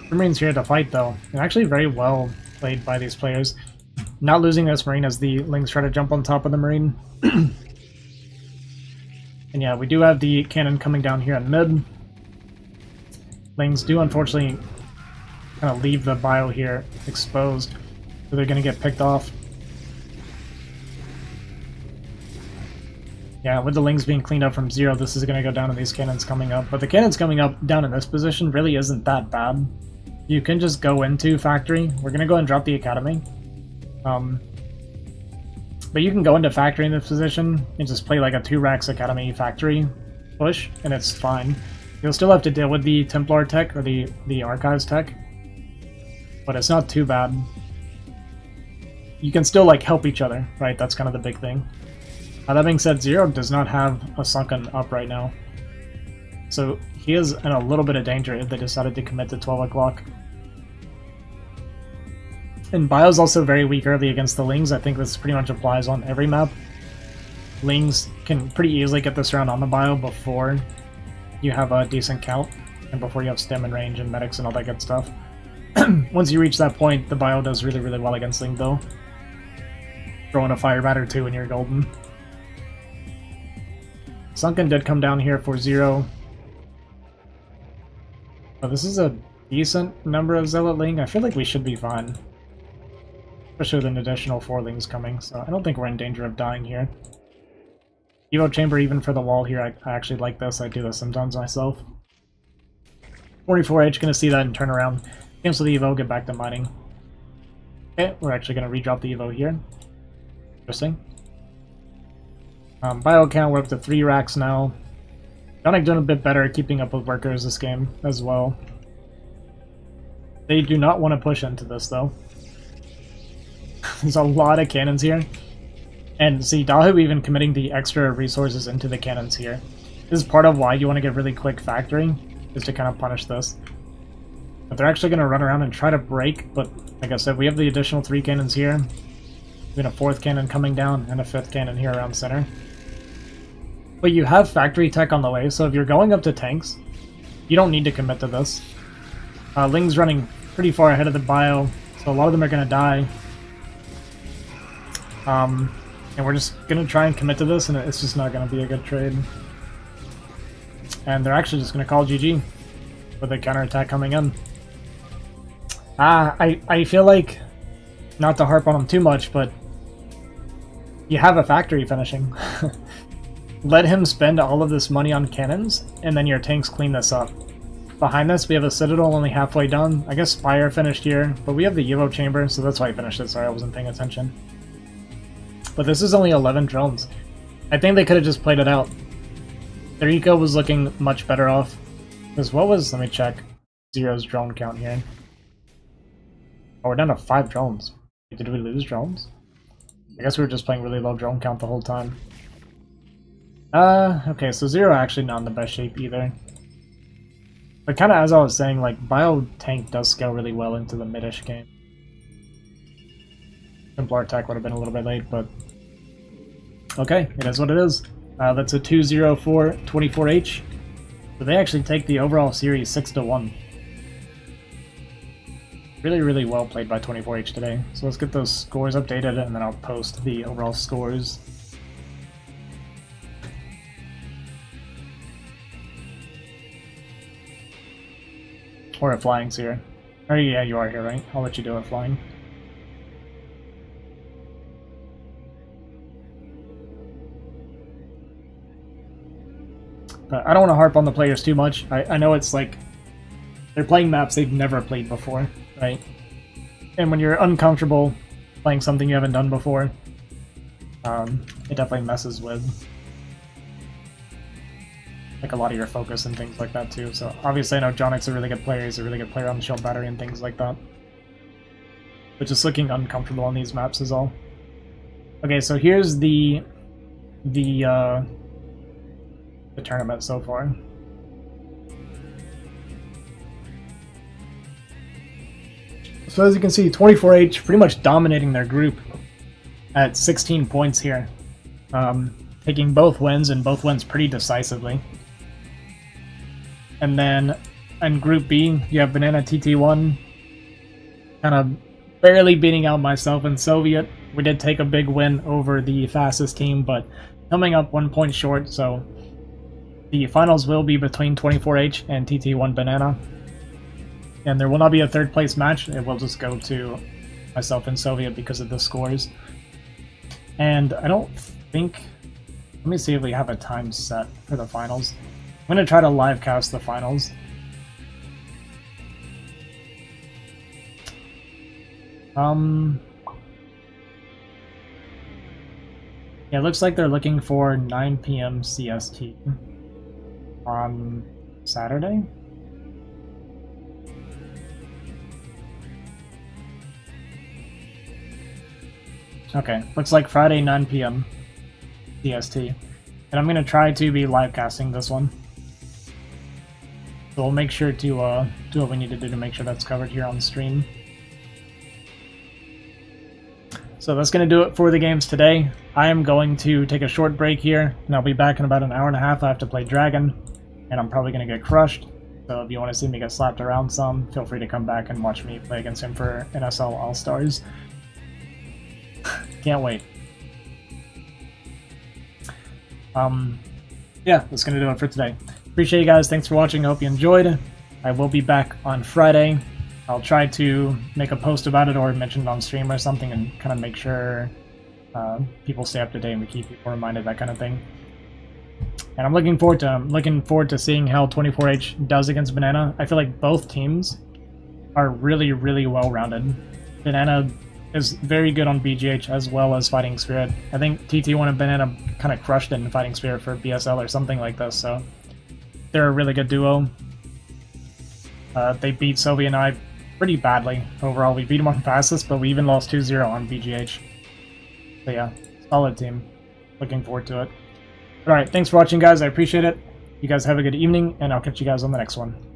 The Marine's here to fight though, and actually very well played by these players. Not losing this Marine as the Lings try to jump on top of the Marine. And yeah, we do have the cannon coming down here in mid. Lings do unfortunately kind of leave the bio here exposed, so they're going to get picked off. Yeah, with the Lings being cleaned up from Zero, this is going to go down to these cannons coming up. But the cannons coming up down in this position really isn't that bad. You can just go into Factory. We're going to go and drop the Academy. But you can go into Factory in this position and just play like a 2-Rax Academy Factory push, and it's fine. You'll still have to deal with the Templar tech, or the Archives tech, but it's not too bad. You can still like help each other, right? That's kind of the big thing. That being said, Zero does not have a Sunken up right now, so he is in a little bit of danger if they decided to commit to 12 o'clock. And Bio's also very weak early against the Lings. I think this pretty much applies on every map. Lings can pretty easily get this round on the Bio before you have a decent count, and before you have stem and range and medics and all that good stuff. Once you reach that point, the Bio does really, really well against Ling though. Throw in a fire batter too and you're golden. Sunken did come down here for Zero. But this is a decent number of Zealot Ling. I feel like we should be fine. Especially with an additional 4 Lings coming, so I don't think we're in danger of dying here. Evo Chamber even for the wall here, I actually like this. I do this sometimes myself. 44H, gonna see that and turn around. Cancel the Evo, get back to mining. Okay, we're actually gonna redrop the Evo here. Interesting. Bio count, we're up to 3 racks now. Johnek doing a bit better at keeping up with workers this game as well. They do not want to push into this though. There's a lot of cannons here. And see, Dahu even committing the extra resources into the cannons here. This is part of why you want to get really quick Factory, is to kind of punish this. But they're actually going to run around and try to break, but like I said, we have the additional 3 cannons here. Even a 4th cannon coming down, and a 5th cannon here around center. But you have Factory tech on the way, so if you're going up to tanks, you don't need to commit to this. Ling's running pretty far ahead of the Bio, so a lot of them are going to die. And we're just going to try and commit to this, and it's just not going to be a good trade. And they're actually just going to call GG with a counterattack coming in. I feel like, not to harp on them too much, but You have a factory finishing. Let him spend all of this money on cannons, and then your tanks clean this up. Behind this, we have a citadel only halfway done. I guess Spire finished here, but we have the Evo chamber, so that's why I finished it. Sorry, I wasn't paying attention. But this is only 11 drones. I think they could have just played it out. Their eco was looking much better off. Because what was, let me check, Zero's drone count here. Oh, we're down to 5 drones. Did we lose drones? I guess we were just playing really low drone count the whole time. Okay, so Zero actually not in the best shape either. But kind of as I was saying, like, Bio Tank does scale really well into the mid-ish game. Templar attack would have been a little bit late, but... Okay, it is what it is. That's a 2-0 for 24H. So they actually take the overall series 6-1. Really, really well played by 24H today. So let's get those scores updated, and then I'll post the overall scores. Or if flying's here. Oh yeah, you are here, right? I'll let you do it flying. But I don't want to harp on the players too much. I know it's like they're playing maps they've never played before, right? And when you're uncomfortable playing something you haven't done before, it definitely messes with like a lot of your focus and things like that too. So obviously I know Johnek's a really good player. He's a really good player on the shield battery and things like that. But just looking uncomfortable on these maps is all. Okay, so here's the tournament so far. So as you can see, 24H pretty much dominating their group at 16 points here. Taking both wins, and both wins pretty decisively. And then in Group B, you have Banana TT1 kind of barely beating out myself and Soviet. We did take a big win over the fastest team, but coming up 1 point short, so the finals will be between 24H and TT1 Banana. And there will not be a third place match, it will just go to myself and Soviet because of the scores. And I don't think... Let me see if we have a time set for the finals. I'm going to try to live cast the finals. Yeah, it looks like they're looking for 9 PM CST on Saturday. Okay, looks like Friday 9 PM CST. And I'm going to try to be live casting this one. So we'll make sure to do what we need to do to make sure that's covered here on the stream. So that's going to do it for the games today. I am going to take a short break here, and I'll be back in about an hour and a half. I have to play Dragon, and I'm probably going to get crushed. So if you want to see me get slapped around some, feel free to come back and watch me play against him for NSL All-Stars. Can't wait. Yeah, that's going to do it for today. Appreciate you guys. Thanks for watching. I hope you enjoyed. I will be back on Friday. I'll try to make a post about it or mention it on stream or something and kind of make sure people stay up to date and we keep people reminded, that kind of thing. And I'm looking forward to seeing how 24H does against Banana. I feel like both teams are really, really well-rounded. Banana is very good on BGH as well as Fighting Spirit. I think TT1 and Banana kind of crushed it in Fighting Spirit for BSL or something like this, so they're a really good duo. They beat Sovi and I pretty badly overall. We beat them on fastest, but we even lost 2-0 on BGH. So yeah, solid team. Looking forward to it. Alright, thanks for watching guys, I appreciate it. You guys have a good evening, and I'll catch you guys on the next one.